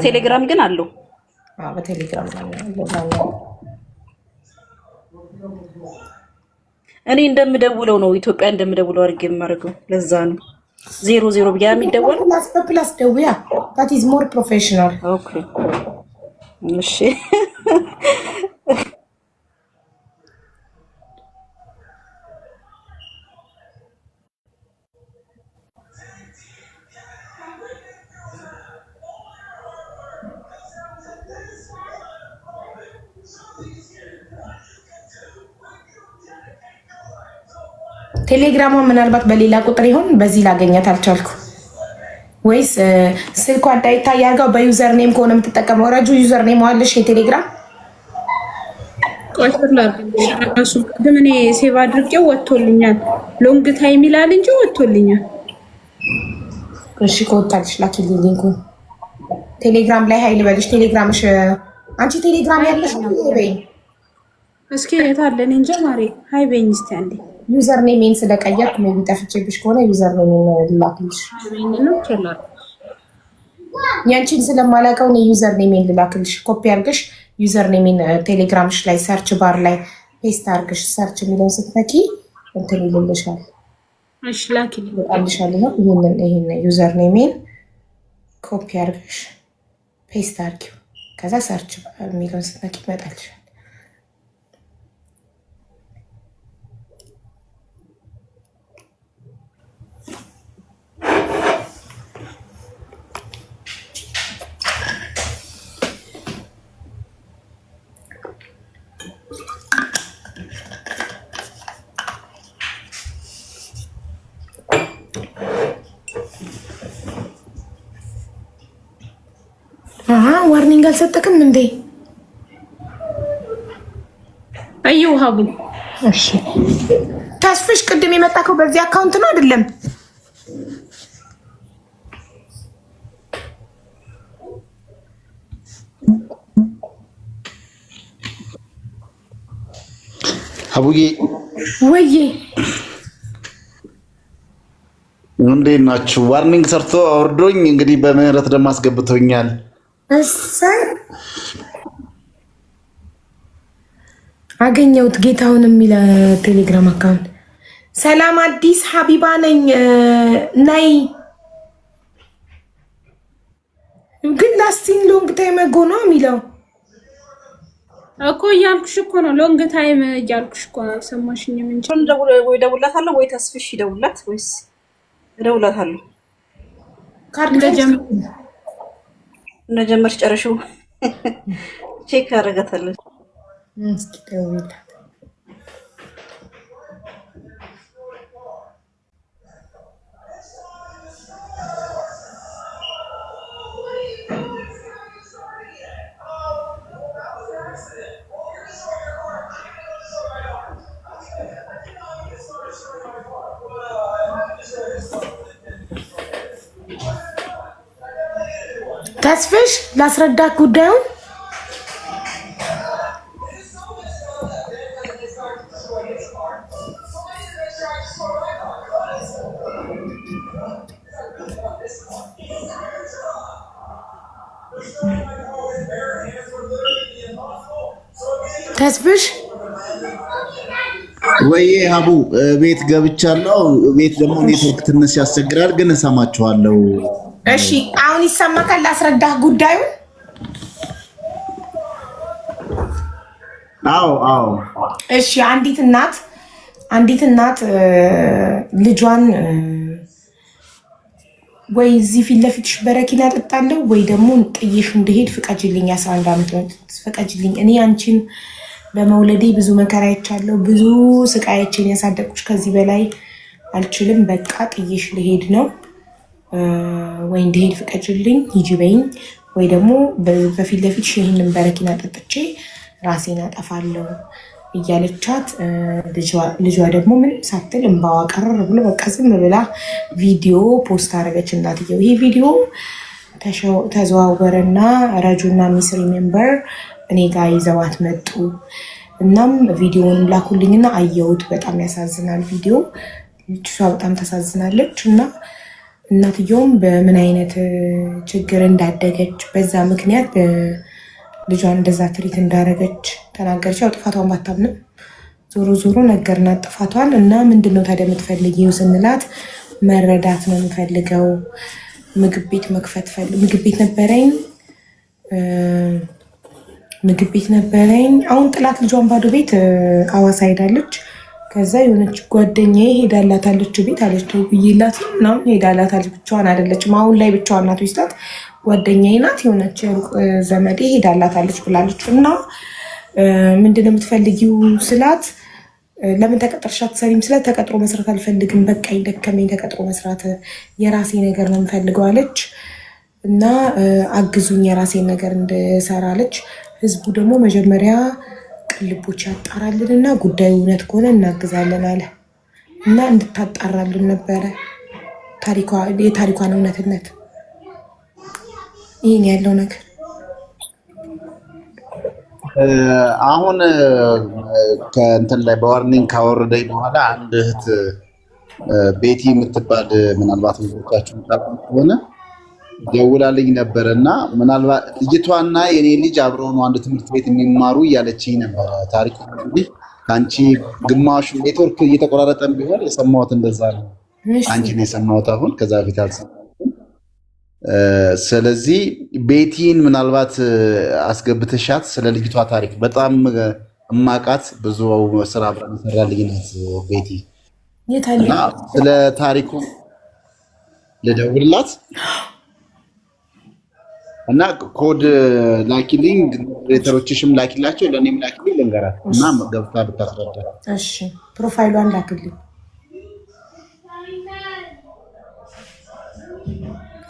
Speaker 3: ቴሌግራም ግን አለው።
Speaker 1: በቴሌግራም
Speaker 3: እኔ እንደምደውለው ነው ኢትዮጵያ እንደምደውለው አድርጌ የማደርገው ለዛ ነው 00 ብያ የሚደወለው
Speaker 1: በፕላስ ደውያ that is more professional።
Speaker 3: ኦኬ እሺ
Speaker 1: ቴሌግራሟ ምናልባት በሌላ ቁጥር ይሆን በዚህ ላገኛት አልቻልኩ ወይስ ስልኳ እንዳይታይ ያርጋው በዩዘር ኔም ከሆነ የምትጠቀመው ረጁ ዩዘር ኔም አለሽ የቴሌግራም
Speaker 4: ቆይተላሱ ግን እኔ ሴቭ አድርጌው ወጥቶልኛል ሎንግ ታይም ይላል እንጂ ወጥቶልኛል።
Speaker 1: እሺ ከወጣልሽ ላኪልኝ ሊንኩን ቴሌግራም ላይ ሀይል በልሽ ቴሌግራምሽ አንቺ ቴሌግራም ያለሽ በይ
Speaker 4: እስኪ የታለን እንጂ ማሬ ሀይ በይኝ እስቲ አንዴ
Speaker 1: ዩዘር ኔሜን ስለቀየርኩ ሜቢ ጠፍቼብሽ ከሆነ ዩዘር ኔሜን ልላክልሽ። ያንቺን ስለማላውቀው ነው ዩዘር ኔሜን ልላክልሽ። ኮፒ አድርገሽ ዩዘር ኔሜን ቴሌግራምሽ ላይ ሰርች ባር ላይ ፔስት አድርገሽ ሰርች የሚለውን ስትነኪ እንትን ይልልሻል።
Speaker 4: እሺ ላኪልኝ
Speaker 1: ይልልሻል። ይሄን ዩዘር ኔሜን ኮፒ አድርገሽ ፔስት አድርጊው። ከዛ ሰርች የሚለውን ስትነኪ ይመጣልሻል። ዋርኒንግ አልሰጠክም እንዴ?
Speaker 4: አየው ሀቡ።
Speaker 1: እሺ ተስፍሽ ቅድም የመጣከው በዚህ አካውንት ነው አይደለም?
Speaker 6: ሀቡዬ
Speaker 1: ወይዬ
Speaker 6: እንዴት ናችሁ? ዋርኒንግ ሰርቶ አውርዶኝ እንግዲህ በምህረት ደግሞ አስገብቶኛል።
Speaker 1: እሰይ አገኘሁት። ጌታውን የሚል ቴሌግራም አካውንት። ሰላም አዲስ ሀቢባ ነኝ ናይ ግን ላስቲንግ ሎንግ ታይም አጎ ነው የሚለው
Speaker 4: እኮ እያልኩሽ እኮ ነው። ሎንግ ታይም እያልኩሽ እኮ ነው። አልሰማሽኝም እንጂ
Speaker 3: ወይ ደውላታለሁ ወይ ተስፍሽ ይደውላት ወይስ እደውላታለሁ።
Speaker 1: ካርድ
Speaker 3: እንደጀመርሽ ጨርሽው ቼክ አደርጋታለሁ።
Speaker 1: እስኪ ደውላት። ተስፍሽ ላስረዳት ጉዳዩን። ተስፍሽ
Speaker 6: ወይ ሀቡ ቤት ገብቻለሁ። ቤት ደግሞ ኔትወርክ ትንሽ ያስቸግራል፣ ግን እሰማችኋለሁ።
Speaker 1: እሺ አሁን ይሰማካል? ላስረዳህ ጉዳዩ።
Speaker 6: አዎ።
Speaker 1: እሺ አንዲት እናት ልጇን ወይ እዚህ ፊት ለፊትሽ በረኪና ጠጣለሁ ወይ ደግሞ ጥዬሽ እንደሄድ ፍቀጅልኝ፣ 11 ዓመት ፍቀጅልኝ፣ እኔ አንቺን በመውለዴ ብዙ መከራ አይቻለሁ። ብዙ ስቃዮችን ያሳደግኩሽ። ከዚህ በላይ አልችልም። በቃ ጥዬሽ ልሄድ ነው። ወይ እንድሄድ ፍቀጅልኝ፣ ሂጂ በይኝ፣ ወይ ደግሞ በፊት ለፊት ይህንን በረኪና ጠጥቼ ራሴን አጠፋለሁ እያለቻት ልጇ ደግሞ ምን ሳትል እንባዋ ቀረር ብሎ በቃ ዝም ብላ ቪዲዮ ፖስት አደረገች እናትየው። ይሄ ቪዲዮ ተዘዋወረና ረጁና ሚስሪ ሜምበር እኔ ጋር ይዘዋት መጡ። እናም ቪዲዮውን ላኩልኝና አየሁት። በጣም ያሳዝናል ቪዲዮ። ልጅቷ በጣም ታሳዝናለች። እና እናትየውም በምን አይነት ችግር እንዳደገች በዛ ምክንያት ልጇን እንደዛ ትሪት እንዳደረገች ተናገረች። ያው ጥፋቷን ባታምንም ዞሮ ዞሮ ነገርናት ጥፋቷን። እና ምንድነው ታዲያ የምትፈልጊው ስንላት መረዳት ነው የምፈልገው፣ ምግብ ቤት መክፈት ምግብ ቤት ነበረኝ። አሁን ጥላት ልጇን ባዶ ቤት አዋሳ ሄዳለች። ከዛ የሆነች ጓደኛዬ ሄዳላታለች ቤት አለች። ተውዬላት ምናምን ሄዳላታለች። ብቻዋን አይደለችም አሁን ላይ ብቻዋን ናት ወይስታት ጓደኛዬ ናት የሆነች የሩቅ ዘመዴ ሄዳላታለች ብላለች። እና ምንድነው የምትፈልጊው ስላት ለምን ተቀጥረሽ አትሰሪም ስላት ተቀጥሮ መስራት አልፈልግም፣ በቃ ደከመኝ ተቀጥሮ መስራት፣ የራሴ ነገር ነው የምፈልገው አለች። እና አግዙኝ የራሴን ነገር እንድሰራ አለች። ህዝቡ ደግሞ መጀመሪያ ቅልቦች ያጣራልን እና ጉዳዩ እውነት ከሆነ እናግዛለን አለ እና እንድታጣራልን ነበረ የታሪኳን እውነትነት። ይህን ያለው ነገር
Speaker 6: አሁን ከእንትን ላይ በዋርኒንግ ካወረደኝ በኋላ አንድ እህት ቤቲ የምትባል ምናልባት ልጆቻችሁን ታውቁ ከሆነ ደውላልኝ ነበረ እና ምናልባት ልጅቷና የኔ ልጅ አብረው ነው አንድ ትምህርት ቤት የሚማሩ እያለችኝ ነበረ። ታሪኩ እንግዲህ ከአንቺ ግማሹ ኔትወርክ እየተቆራረጠን ቢሆን የሰማሁት እንደዛ ነው። አንቺ ነው የሰማሁት አሁን፣ ከዛ በፊት አልሰማሁትም። ስለዚህ ቤቲን ምናልባት አስገብተሻት ስለ ልጅቷ ታሪክ በጣም እማቃት ብዙ ስራ አብረን ሰራልኝ ናት ቤቲ እና ስለ ታሪኩ ልደውልላት እና ኮድ ላኪልኝ፣ ሬተሮችሽም ላኪላቸው፣ ለእኔም ላኪልኝ ልንገራት እና ገብታ ብታስረዳ።
Speaker 1: እሺ ፕሮፋይሏን ላክልኝ፣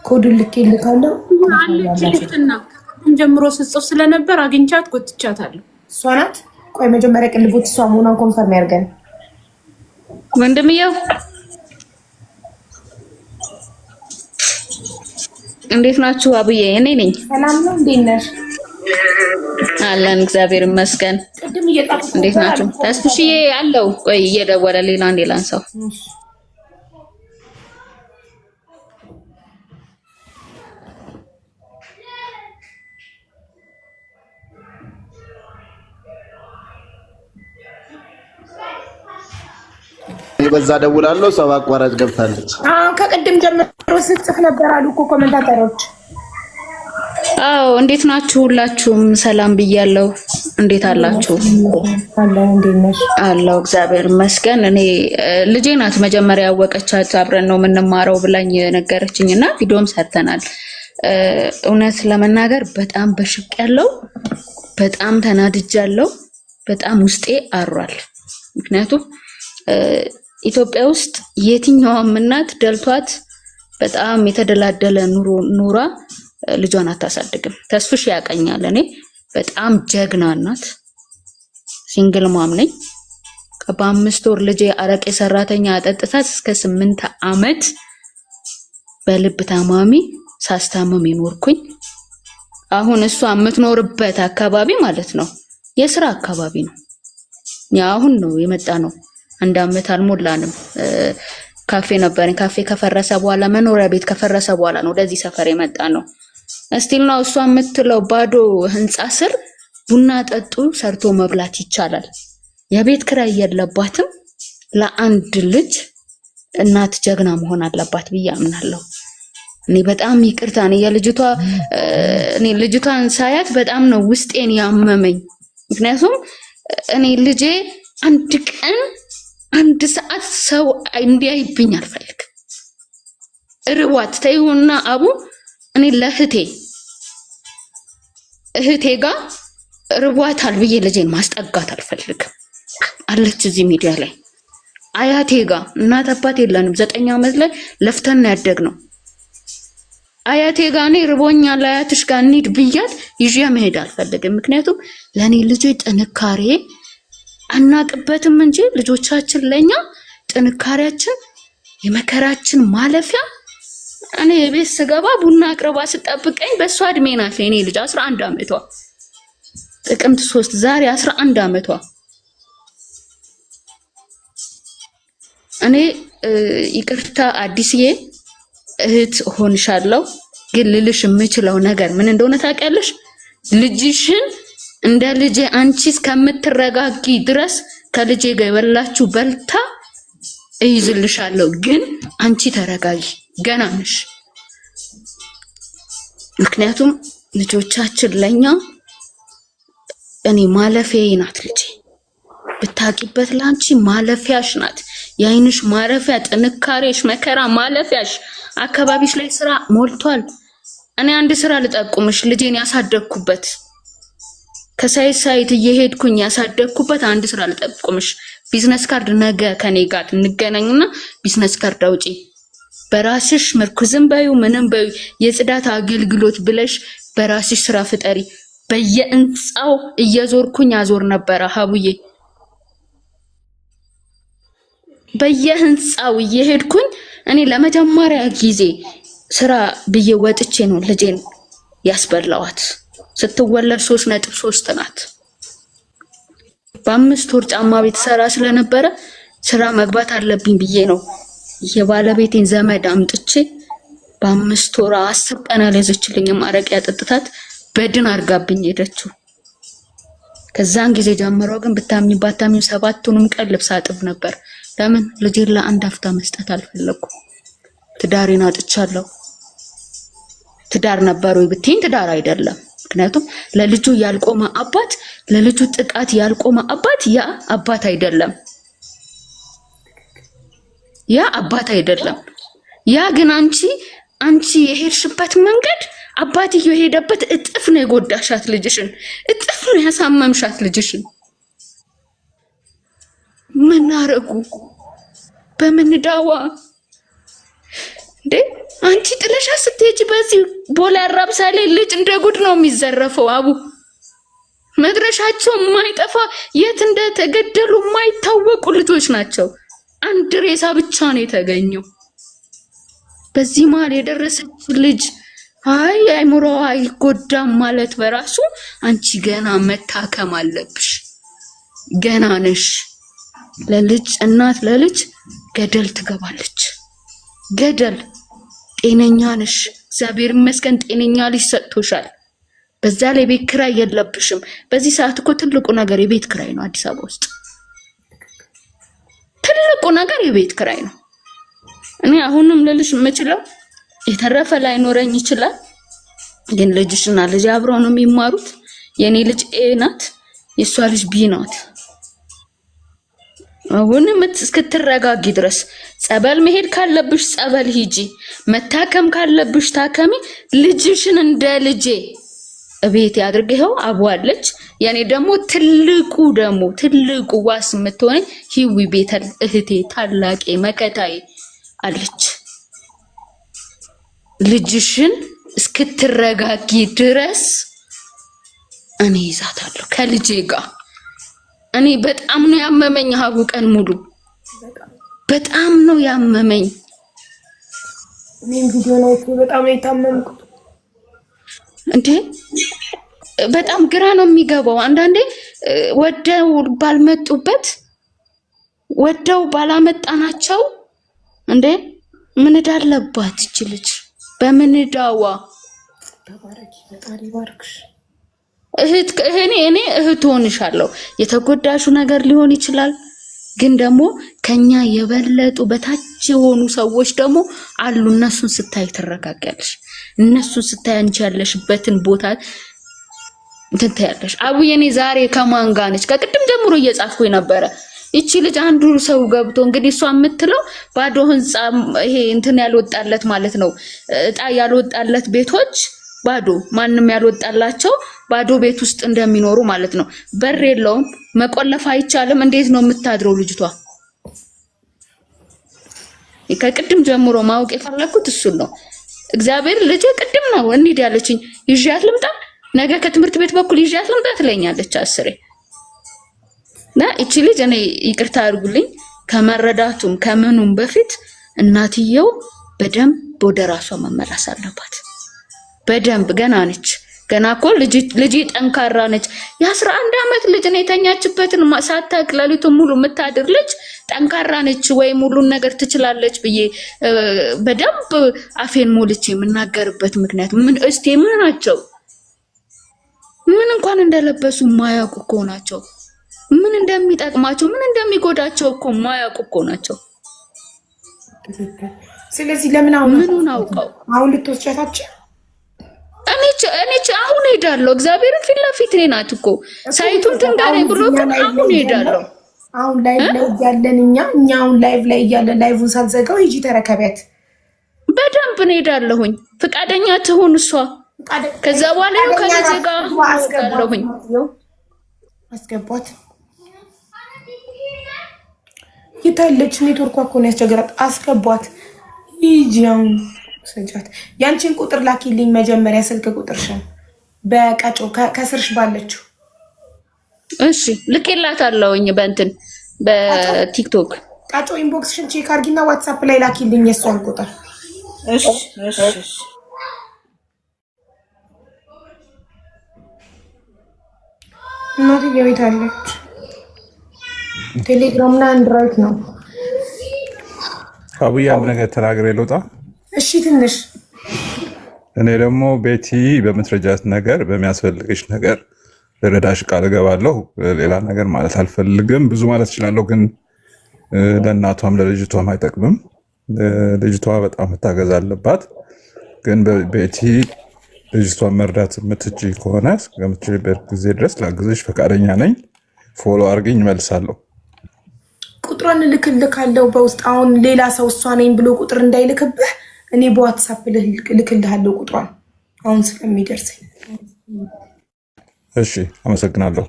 Speaker 1: ኮዱን ልኬልካለሁ።
Speaker 4: አለችልክና ጀምሮ ስጽፍ ስለነበር አግኝቻት ጎትቻታለሁ።
Speaker 1: እሷ ናት። ቆይ መጀመሪያ ቅልቦት እሷ መሆኗን ኮንፈርም ያድርገን
Speaker 3: ወንድምየው። እንዴት ናችሁ? አብዬ እኔ ነኝ።
Speaker 1: ሰላም ነው። እንዴት ነሽ?
Speaker 3: አለን እግዚአብሔር ይመስገን።
Speaker 1: ቅድም እየጣፍኩ
Speaker 3: እንዴት ናችሁ? ተስፍሽዬ አለው። ቆይ እየደወለ ሌላ ሰው
Speaker 6: በዛ ደውላለሁ። ሰው አቋራጭ ገብታለች።
Speaker 1: ከቅድም ጀምሮ ስትጽፍ ነበር አሉ እኮ ኮሜንታተሮች።
Speaker 3: አዎ እንዴት ናችሁ? ሁላችሁም ሰላም ብያለሁ። እንዴት አላችሁ? አለው እግዚአብሔር ይመስገን። እኔ ልጄ ናት መጀመሪያ ያወቀቻት፣ አብረን ነው የምንማረው ብላኝ ነገረችኝና ቪዲዮም ሰርተናል። እውነት ለመናገር በጣም በሽቅ ያለው በጣም ተናድጃለሁ። በጣም ውስጤ አሯል። ምክንያቱም ኢትዮጵያ ውስጥ የትኛውም እናት ደልቷት በጣም የተደላደለ ኑራ ልጇን አታሳድግም። ተስፍሽ ያቀኛል። እኔ በጣም ጀግና እናት ሲንግል ማም ነኝ። በ5 ወር ልጄ አረቄ ሰራተኛ አጠጥታት እስከ 8 ዓመት በልብ ታማሚ ሳስታመም ይኖርኩኝ። አሁን እሷ የምትኖርበት አካባቢ ማለት ነው የስራ አካባቢ ነው። አሁን ነው የመጣ ነው። 1 ዓመት አልሞላንም። ካፌ ነበረኝ። ካፌ ከፈረሰ በኋላ መኖሪያ ቤት ከፈረሰ በኋላ ነው ወደዚህ ሰፈር የመጣ ነው። እስቲል ነው እሷ የምትለው ባዶ ህንጻ ስር ቡና ጠጡ ሰርቶ መብላት ይቻላል። የቤት ክራይ የለባትም። ለአንድ ልጅ እናት ጀግና መሆን አለባት ብዬ አምናለሁ። እኔ በጣም ይቅርታ እኔ ልጅቷን ሳያት በጣም ነው ውስጤን ያመመኝ። ምክንያቱም እኔ ልጄ አንድ ቀን 1 ሰዓት ሰው እንዲያይብኝ አልፈልግም። ርዋት ተይውና አቡ እኔ ለእህቴ ጋር
Speaker 7: ርቧታል ብዬ ልጄን ማስጠጋት አልፈልግም። አለች እዚህ ሚዲያ ላይ አያቴ ጋር እናት አባት የለንም። 9 ዓመት ላይ ለፍተን ያደግነው አያቴ ጋር እኔ ርቦኛል አያትሽ ጋር እንሂድ ብያት ይዤ መሄድ አልፈልግም። ምክንያቱም ለኔ ልጄ ጥንካሬ አናቅበትም እንጂ ልጆቻችን ለኛ ጥንካሬያችን የመከራችን ማለፊያ። እኔ ቤት ስገባ ቡና አቅርባ ስጠብቀኝ በሷ እድሜ ናት የኔ ልጅ 11 ዓመቷ ጥቅምት 3 ዛሬ 11 ዓመቷ። እኔ ይቅርታ አዲስዬ እህት ሆንሻለሁ፣ ግን ልልሽ የምችለው ነገር ምን እንደሆነ ታውቂያለሽ? ልጅሽን እንደ ልጄ አንቺ እስከምትረጋጊ ድረስ ከልጄ ጋር የበላችሁ በልታ እይዝልሻለሁ። ግን አንቺ ተረጋጊ፣ ገና ነሽ። ምክንያቱም ልጆቻችን ለኛ እኔ ማለፊያዬ ናት ልጄ። ብታቂበት ላንቺ ማለፊያሽ ናት። የአይንሽ ማረፊያ፣ ጥንካሬሽ፣ መከራ ማለፊያሽ። አካባቢሽ ላይ ስራ ሞልቷል። እኔ አንድ ስራ ልጠቁምሽ፣ ልጄን ያሳደግኩበት ከሳይት እየሄድኩኝ ያሳደግኩበት አንድ ስራ ልጠቁምሽ። ቢዝነስ ካርድ ነገ ከኔ ጋር እንገናኝና ቢዝነስ ካርድ አውጪ። በራስሽ ምርኩዝም በዩ ምንም በዩ የጽዳት አገልግሎት ብለሽ በራስሽ ስራ ፍጠሪ። በየህንጻው እየዞርኩኝ አዞር ነበረ ሀቡዬ። በየህንጻው እየሄድኩኝ እኔ ለመጀመሪያ ጊዜ ስራ ብዬ ወጥቼ ነው ልጄን ያስበላዋት። ስትወለድ 3.3 ናት። በ5 ወር ጫማ ቤት ሰራ ስለነበረ ስራ መግባት አለብኝ ብዬ ነው የባለቤቴን ዘመድ አምጥቼ በ5 ወር 10 ቀን አልያዘችልኝም። አረቄ ያጠጥታት በድን አርጋብኝ ሄደችው። ከዛን ጊዜ ጀምሮ ግን ብታምኝ ባታምኝ 7ቱንም ቀን ልብስ አጥብ ነበር። ለምን ልጄን ለአንድ አፍታ መስጠት አልፈለኩም። ትዳሬን አጥቻለሁ። ትዳር ነበር ወይ ብትይኝ ትዳር አይደለም። ምክንያቱም ለልጁ ያልቆመ አባት፣ ለልጁ ጥቃት ያልቆመ አባት ያ አባት አይደለም። ያ አባት አይደለም። ያ ግን አንቺ የሄድሽበት መንገድ አባትየው የሄደበት እጥፍ ነው የጎዳሻት ልጅሽን፣ እጥፍ ነው ያሳመምሻት ልጅሽን። ምን አረጉ? በምን ዳዋ እንዴ? አንቺ ጥለሻ ስትሄጂ በዚህ ቦላ አራብሳ ላይ ልጅ እንደ ጉድ ነው የሚዘረፈው። አቡ መድረሻቸው የማይጠፋ የት እንደተገደሉ የማይታወቁ ልጆች ናቸው። አንድ ሬሳ ብቻ ነው የተገኘው። በዚህ መሀል የደረሰች ልጅ አይ አይምሮዋ አይጎዳም ማለት በራሱ አንቺ ገና መታከም አለብሽ። ገና ነሽ። ለልጅ እናት ለልጅ ገደል ትገባለች። ገደል። ጤነኛ ነሽ፣ እግዚአብሔር ይመስገን ጤነኛ ልጅ ሰጥቶሻል። በዛ ላይ ቤት ኪራይ የለብሽም። በዚህ ሰዓት እኮ ትልቁ ነገር የቤት ኪራይ ነው። አዲስ አበባ ውስጥ ትልቁ ነገር የቤት ኪራይ ነው። እኔ አሁንም ልልሽ የምችለው የተረፈ ላይኖረኝ ይችላል፣ ግን ልጅሽና ልጅ አብረው ነው የሚማሩት። የኔ ልጅ ኤ ናት፣ የሷ ልጅ ቢ ናት። አሁንም እስክትረጋጊ ድረስ ጸበል መሄድ ካለብሽ ጸበል ሂጂ፣ መታከም ካለብሽ ታከሚ። ልጅሽን እንደ ልጄ እቤት ያድርገው። አቧለች። የኔ ደግሞ ትልቁ ዋስ የምትሆነኝ ሂዊ ቤተል እህቴ፣ ታላቄ መከታዬ አለች። ልጅሽን እስክትረጋጊ ድረስ እኔ ይዛታለሁ ከልጄ ጋር። እኔ በጣም ነው ያመመኝ ሀቡ፣ ቀን ሙሉ በጣም ነው ያመመኝ።
Speaker 1: እኔም ቪዲዮ ነው በጣም ነው የታመምኩት።
Speaker 7: እንዴ በጣም ግራ ነው የሚገባው። አንዳንዴ ወደው ባልመጡበት ወደው ባላመጣናቸው እንዴ ምን እዳለባት እቺ ልጅ? በምን እዳዋ?
Speaker 1: ተባረኪ፣ ፈጣሪ ባርክሽ።
Speaker 7: እኔ እህት ሆንሻለሁ። የተጎዳሹ ነገር ሊሆን ይችላል፣ ግን ደግሞ ከኛ የበለጡ በታች የሆኑ ሰዎች ደግሞ አሉ። እነሱን ስታይ ትረጋጋለሽ። እነሱን ስታይ አንቺ ያለሽበትን ቦታ እንትን ታያለሽ። አቡዬ እኔ ዛሬ ከማን ጋር ነች? ከቅድም ጀምሮ እየጻፍኩኝ ነበረ። እቺ ልጅ አንዱ ሰው ገብቶ እንግዲህ እሷ የምትለው ባዶ ህንጻ ይሄ እንትን ያልወጣለት ማለት ነው፣ እጣ ያልወጣለት ቤቶች ባዶ ማንም ያልወጣላቸው ባዶ ቤት ውስጥ እንደሚኖሩ ማለት ነው። በር የለውም፣ መቆለፍ አይቻልም። እንዴት ነው የምታድረው ልጅቷ? ከቅድም ጀምሮ ማወቅ የፈለኩት እሱን ነው። እግዚአብሔር ልጅ ቅድም ነው እንሂድ ያለችኝ። ይዣት ልምጣ ነገ ከትምህርት ቤት በኩል ይዣት ልምጣ ትለኛለች አስሬ። እና እቺ ልጅ እኔ ይቅርታ አድርጉልኝ ከመረዳቱም ከምኑም በፊት እናትየው በደንብ ወደ ራሷ መመለስ አለባት። በደንብ ገና ነች። ገና እኮ ልጅ ጠንካራ ነች። የ11 ዓመት ልጅ ነው የተኛችበትን ሳታውቅ ሌሊቱን ሙሉ የምታድር ልጅ ጠንካራ ነች ወይ ሙሉን ነገር ትችላለች ብዬ በደንብ አፌን ሞልቼ የምናገርበት ምክንያት ምን እስቲ ምን ናቸው? ምን እንኳን እንደለበሱ ማያውቁ እኮ ናቸው። ምን እንደሚጠቅማቸው ምን እንደሚጎዳቸው እኮ ማያውቁ እኮ ናቸው።
Speaker 1: ስለዚህ ለምን
Speaker 7: ምኑን አውቀው
Speaker 1: አሁን ልትወስጃታቸው?
Speaker 7: እኔ አሁን ሄዳለሁ። እግዚአብሔርን ፊት ለፊት እኔ ናት እኮ ሳይቱን ትንገረኝ ብሎ ግን አሁን ሄዳለሁ።
Speaker 1: አሁን ላይቭ ላይ እያለን እኛ አሁን ላይቭ ላይ እያለን ላይቭን ሳትዘጋው ሂጂ ተረከቢያት።
Speaker 7: በደንብ ሄዳለሁኝ። ፈቃደኛ ትሆን እሷ። ከዛ በኋላ ነው ከዚህ ጋር አስገባለሁኝ።
Speaker 1: አስገቧት። ይታለች ኔትወርኳ እኮ ነው ያስቸገራት። አስገቧት። ሂጂ አሁን ሰጃት። ያንቺን ቁጥር ላኪልኝ መጀመሪያ ስልክ ቁጥርሽን በቀጮ ከስርሽ ባለችው።
Speaker 7: እሺ ልኬላታለሁኝ በእንትን በቲክቶክ
Speaker 1: ቀጮ ኢንቦክስሽን ቼክ አድርጊና ዋትስአፕ ላይ ላኪልኝ የሷን ቁጥር።
Speaker 2: እሺ እሺ እሺ
Speaker 1: እናትዬ ቤት አለች። ቴሌግራም እና አንድሮይድ ነው።
Speaker 8: አቡዬ አንድ ነገር ተናግሬ ልውጣ።
Speaker 1: እሺ ትንሽ
Speaker 8: እኔ ደግሞ ቤቲ በምትረጃት ነገር በሚያስፈልግሽ ነገር ልረዳሽ ቃል እገባለሁ። ሌላ ነገር ማለት አልፈልግም። ብዙ ማለት እችላለሁ፣ ግን ለእናቷም ለልጅቷም አይጠቅምም። ልጅቷ በጣም መታገዝ አለባት። ግን ቤቲ ልጅቷን መርዳት የምትችይ ከሆነ እስከምትችይበት ጊዜ ድረስ ላግዝሽ ፈቃደኛ ነኝ። ፎሎ አድርገኝ እመልሳለሁ።
Speaker 1: ቁጥሯን እልክልካለሁ በውስጥ። አሁን ሌላ ሰው እሷ ነኝ ብሎ ቁጥር እንዳይልክብህ እኔ በዋትሳፕ ልክልሃለሁ ቁጥሯን አሁን ስለሚደርሰኝ።
Speaker 8: እሺ አመሰግናለሁ።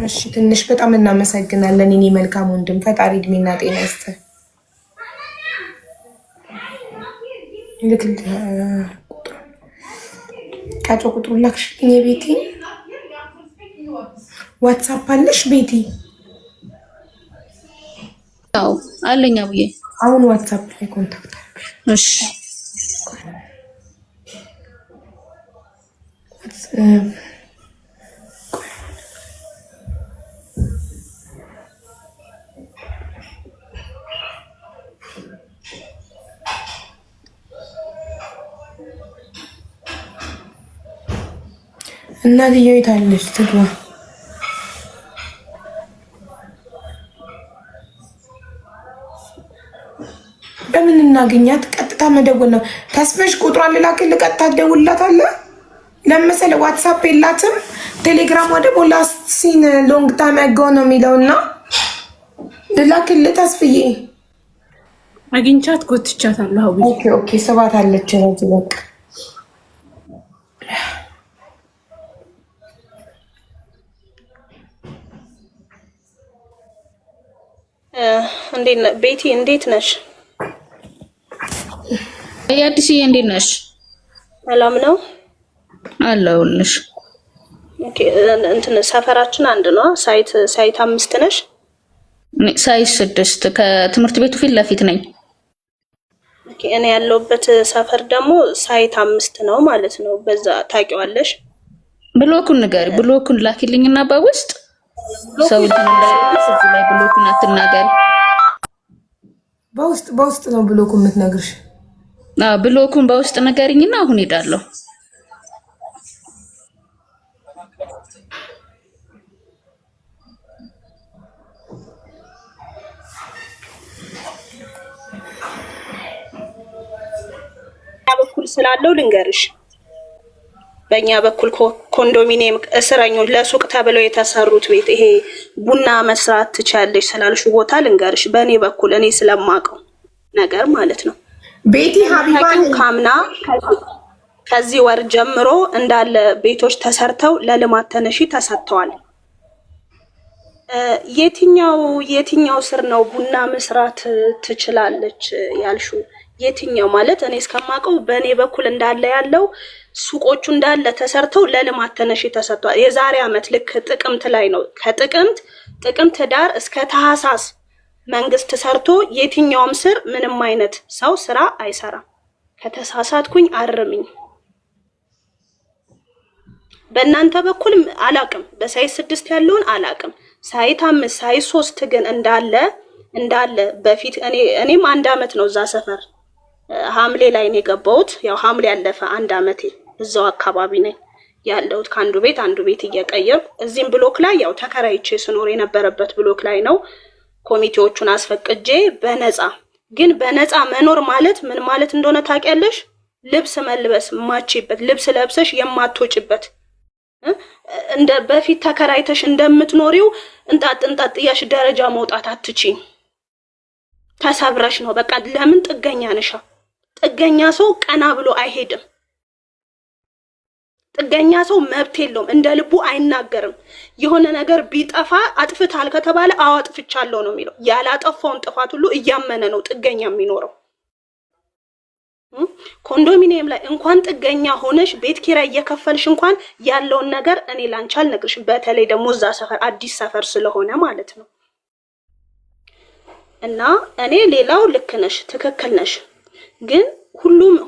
Speaker 1: እሺ ትንሽ በጣም እናመሰግናለን። እኔ መልካም ወንድም ፈጣሪ እድሜና ጤና ይስጥህ። ቀጮ ቁጥሩን ላክሽልኝ የቤቲ ዋትሳፕ አለሽ ቤቲ?
Speaker 7: አዎ አለኝ አቡዬ።
Speaker 1: አሁን ዋትሳፕ ላይ ኮንታክት አድርግሽ።
Speaker 7: እሺ
Speaker 1: እናትዬው የት አለች? ትግባ። በምን እናገኛት? ቀጥታ መደወል ነው። ተስበሽ ቁጥሯን ልላክልህ፣ ቀጥታ ትደውልላታለህ። ለምሳሌ ዋትሳፕ የላትም። ቴሌግራም ደግሞ ላስት ሲን ሎንግ ታይም አጎ ነው የሚለውና ልላክልህ። ተስፍዬ
Speaker 4: አግኝቻት ጎትቻታለሁ።
Speaker 1: ኦኬ ኦኬ፣ ስባት አለች ነው በቃ
Speaker 2: ቤቲ እንዴት ነሽ?
Speaker 7: አዲስዬ እንዴት ነሽ?
Speaker 2: ሰላም ነው
Speaker 7: አለሁልሽ።
Speaker 2: ኦኬ እንትን ሰፈራችን አንድ ነው። ሳይት 5 ነሽ?
Speaker 7: ሳይት 6 ከትምህርት ቤቱ ፊት ለፊት ነኝ።
Speaker 2: ኦኬ እኔ ያለሁበት ሰፈር ደግሞ ሳይት 5 ነው ማለት ነው። በዛ ታውቂዋለሽ?
Speaker 7: ብሎኩን ንገሪ። ብሎኩን ላኪልኝና በውስጥ ሰው እንዳይልስ እዚህ ላይ ብሎኩን አትናገሪ።
Speaker 1: በውስጥ ነው ብሎኩን የምትነግርሽ?
Speaker 7: ብሎኩን በውስጥ ንገሪኝና አሁን ሄዳለሁ።
Speaker 2: በኩል ስላለው ልንገርሽ። በእኛ በኩል ኮንዶሚኒየም እስረኞች ለሱቅ ተብለው የተሰሩት ቤት ይሄ ቡና መስራት ትችያለሽ ስላልሽ ቦታ ልንገርሽ። በእኔ በኩል እኔ ስለማውቀው ነገር ማለት ነው።
Speaker 1: ቤቲ ሀቢባ
Speaker 2: ካምና ከዚህ ወር ጀምሮ እንዳለ ቤቶች ተሰርተው ለልማት ተነሺ ተሰጥተዋል። የትኛው ስር ነው ቡና መስራት ትችላለች ያልሹ? የትኛው ማለት እኔ እስከማውቀው በእኔ በኩል እንዳለ ያለው ሱቆቹ እንዳለ ተሰርተው ለልማት ተነሺ ተሰጥቷል። የዛሬ ዓመት ልክ ጥቅምት ላይ ነው። ጥቅምት ዳር እስከ ታህሳስ መንግስት ሰርቶ የትኛውም ስር ምንም አይነት ሰው ስራ አይሰራም። ከተሳሳትኩኝ አርምኝ። በእናንተ በኩል አላቅም፣ በሳይት 6 ያለውን አላቅም። ሳይት 5 ሳይት 3 ግን እንዳለ በፊት እኔም 1 አመት ነው እዛ ሰፈር ሐምሌ ላይ ነው የገባሁት። ያው ሐምሌ ያለፈ 1 አመቴ እዛው አካባቢ ነኝ ያለሁት። ከአንዱ ቤት እየቀየርኩ እዚህም ብሎክ ላይ ያው ተከራይቼ ስኖር የነበረበት ብሎክ ላይ ነው። ኮሚቴዎቹን አስፈቅጄ በነፃ መኖር ማለት ምን ማለት እንደሆነ ታውቂያለሽ? ልብስ መልበስ ማቺበት፣ ልብስ ለብሰሽ የማትወጪበት፣ እንደ በፊት ተከራይተሽ እንደምትኖሪው እንጣጥ ያሽ ደረጃ መውጣት አትችይም። ተሰብረሽ ነው በቃ። ለምን ጥገኛ ነሻ? ጥገኛ ሰው ቀና ብሎ አይሄድም። ጥገኛ ሰው መብት የለውም፣ እንደ ልቡ አይናገርም። የሆነ ነገር ቢጠፋ አጥፍታል ከተባለ አዎ አጥፍቻለሁ ነው የሚለው። ያላጠፋውን ጥፋት ሁሉ እያመነ ነው ጥገኛ የሚኖረው። ኮንዶሚኒየም ላይ እንኳን ጥገኛ ሆነሽ ቤት ኪራይ እየከፈልሽ እንኳን ያለውን ነገር እኔ ላንቺ አልነግርሽም። በተለይ ደግሞ እዛ ሰፈር አዲስ ሰፈር ስለሆነ ማለት ነው። እና እኔ ሌላው ልክ ነሽ፣ ትክክል ነሽ። ግን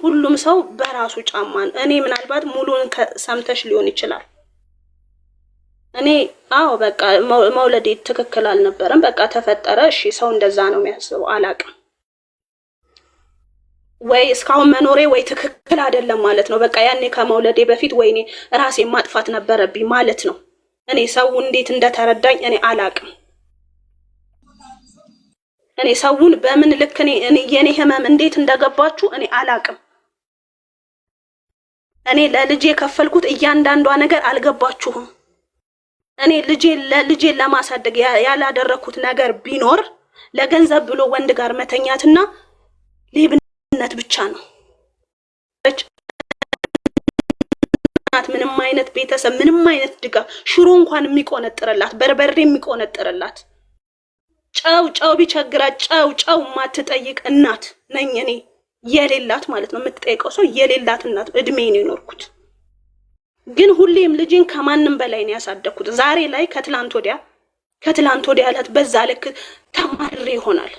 Speaker 2: ሁሉም ሰው በራሱ ጫማን እኔ ምናልባት ሙሉን ሰምተሽ ሊሆን ይችላል። እኔ በቃ መውለዴ ትክክል አልነበረም፣ በቃ ተፈጠረ። እሺ ሰው እንደዛ ነው የሚያስበው፣ አላቅም። ወይ እስካሁን መኖሬ ወይ ትክክል አይደለም ማለት ነው። በቃ ያኔ ከመውለዴ በፊት ወይኔ ራሴን ማጥፋት ነበረብኝ ማለት ነው። እኔ ሰው እንዴት እንደተረዳኝ እኔ አላቅም። እኔ ሰውን በምን ልክ የኔ ህመም እንዴት እንደገባችሁ እኔ አላቅም። እኔ ለልጄ የከፈልኩት እያንዳንዷ ነገር አልገባችሁም። እኔ ልጄን ለማሳደግ ያላደረኩት ነገር ቢኖር ለገንዘብ ብሎ ወንድ ጋር መተኛትና ሌብነት ብቻ ነው። ምንም አይነት ቤተሰብ ምንም አይነት ድጋፍ ሽሮ እንኳን የሚቆነጥርላት በርበሬ የሚቆነጥርላት ጫው ቢቸግራት ጫው ማትጠይቅ እናት ነኝ እኔ። የሌላት ማለት ነው የምትጠይቀው ሰው የሌላት እናት እድሜ ነው የኖርኩት። ግን ሁሌም ልጅን ከማንም በላይ ነው ያሳደግኩት። ዛሬ ላይ ከትላንት ወዲያ ዕለት በዛ ልክ ተማርሬ ይሆናል።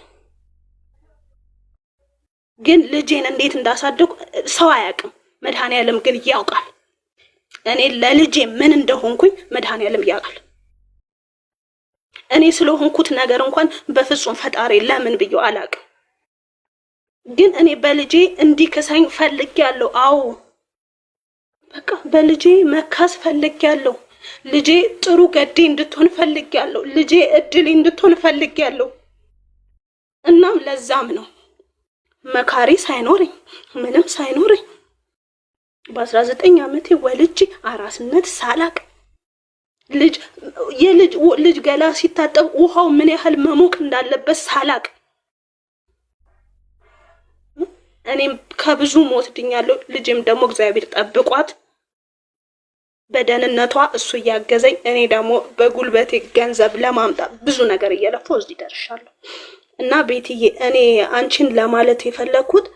Speaker 2: ግን ልጄን እንዴት እንዳሳደግኩ ሰው አያውቅም፣ መድኃኒዓለም ግን ያውቃል። እኔ ለልጄ ምን እንደሆንኩኝ መድኃኒዓለም ያውቃል። እኔ ስለሆንኩት ነገር እንኳን በፍጹም ፈጣሪ ለምን ብዬው አላውቅም። ግን እኔ በልጄ እንዲከሳኝ ፈልጌያለሁ። አዎ በቃ በልጄ መካስ ፈልጌያለሁ። ልጄ ጥሩ ገዴ እንድትሆን ፈልጌያለሁ። ልጄ እድል እንድትሆን ፈልጌያለሁ። እናም ለዛም ነው መካሪ ሳይኖርኝ ምንም ሳይኖርኝ በ19 ዓመቴ ወልጄ አራስነት ሳላቅ ልጅ ገላ ሲታጠብ ውሃው ምን ያህል መሞቅ እንዳለበት ሳላቅ እኔም ከብዙ ሞት ድኛለሁ። ልጅም ደግሞ እግዚአብሔር ጠብቋት በደህንነቷ እሱ እያገዘኝ እኔ ደግሞ በጉልበቴ ገንዘብ ለማምጣት ብዙ ነገር እየለፈው እዚህ ደርሻለሁ። እና ቤትዬ እኔ አንቺን ለማለት የፈለኩት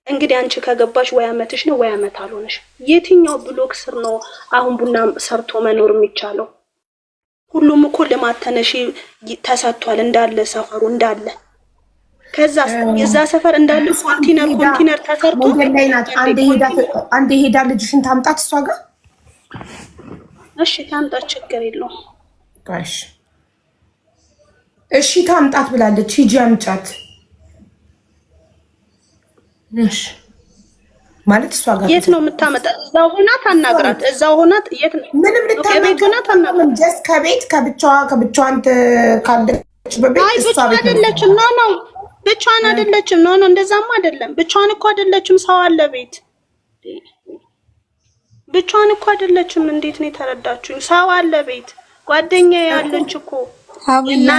Speaker 2: እንግዲህ አንቺ ከገባሽ ወይ አመትሽ ነው ወይ አመት አልሆነሽ። የትኛው ብሎክ ስር ነው አሁን ቡና ሰርቶ መኖር የሚቻለው? ሁሉም እኮ ልማት ተነሺ ተሰጥቷል እንዳለ ሰፈሩ እንዳለ። ከዛ የዛ ሰፈር እንዳለ ኮንቲነር ተሰርቶ
Speaker 1: ላይ ናት። አንዴ ሄዳ ልጅሽን ታምጣት እሷ ጋር።
Speaker 2: እሺ ታምጣት፣ ችግር የለውም።
Speaker 1: እሺ ታምጣት ብላለች። ሂጂ አምጫት። እሺ ማለት እሷ ጋር
Speaker 2: የት ነው የምታመጣ? እዛው ሆና ታናግራት። እዛው ሆና የት ነው?
Speaker 1: ምንም
Speaker 2: ከቤት ሆና ታናግራት።
Speaker 1: ጀስት ከብቻዋን ካለች በቤት እሷ ቤት
Speaker 2: አይደለችም። ነው ብቻዋን አይደለችም። ነው እንደዛማ አይደለም። ብቻዋን እኮ አይደለችም። ሰው አለ ቤት። ብቻዋን እኮ አይደለችም። እንዴት ነው የተረዳችሁኝ? ሰው አለ ቤት። ጓደኛዬ ያለች እኮ እና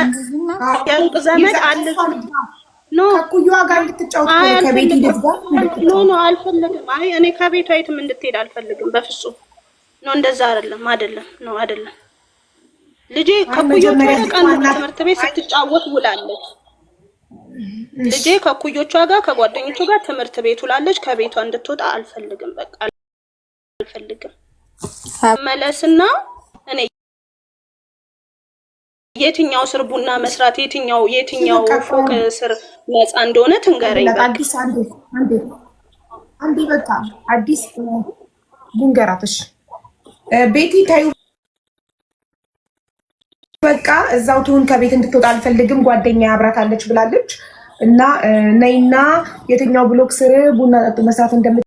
Speaker 2: ያንተ ዘመድ አለች።
Speaker 1: ከኩዩዋ ጋር እንድትጫወት ከቤቲ ልጅ ጋር
Speaker 2: ኖ አልፈልግም። አይ እኔ ከቤቷ የትም እንድትሄድ አልፈልግም በፍጹም። ኖ እንደዛ አይደለም ነው አይደለም። ልጄ ከኩዮቿ ጋር ትምህርት ቤት ስትጫወት ውላለች። ልጄ ከኩዮቿ ጋር ከጓደኞቿ ጋር ትምህርት ቤት ውላለች። ከቤቷ እንድትወጣ አልፈልግም። በቃ አልፈልግም። መለስና እኔ የትኛው ስር ቡና መስራት የትኛው ፎቅ ስር ነፃ እንደሆነ ትንገረኝ።
Speaker 1: አዲስ አንዴ በቃ አዲስ ልንገራትሽ። ቤቲ ታዩ በቃ እዛው ትሁን፣ ከቤት እንድትወጣ አልፈልግም፣ ጓደኛ አብራታለች ብላለች እና ነይና የትኛው ብሎክ ስር ቡና መስራት እንደም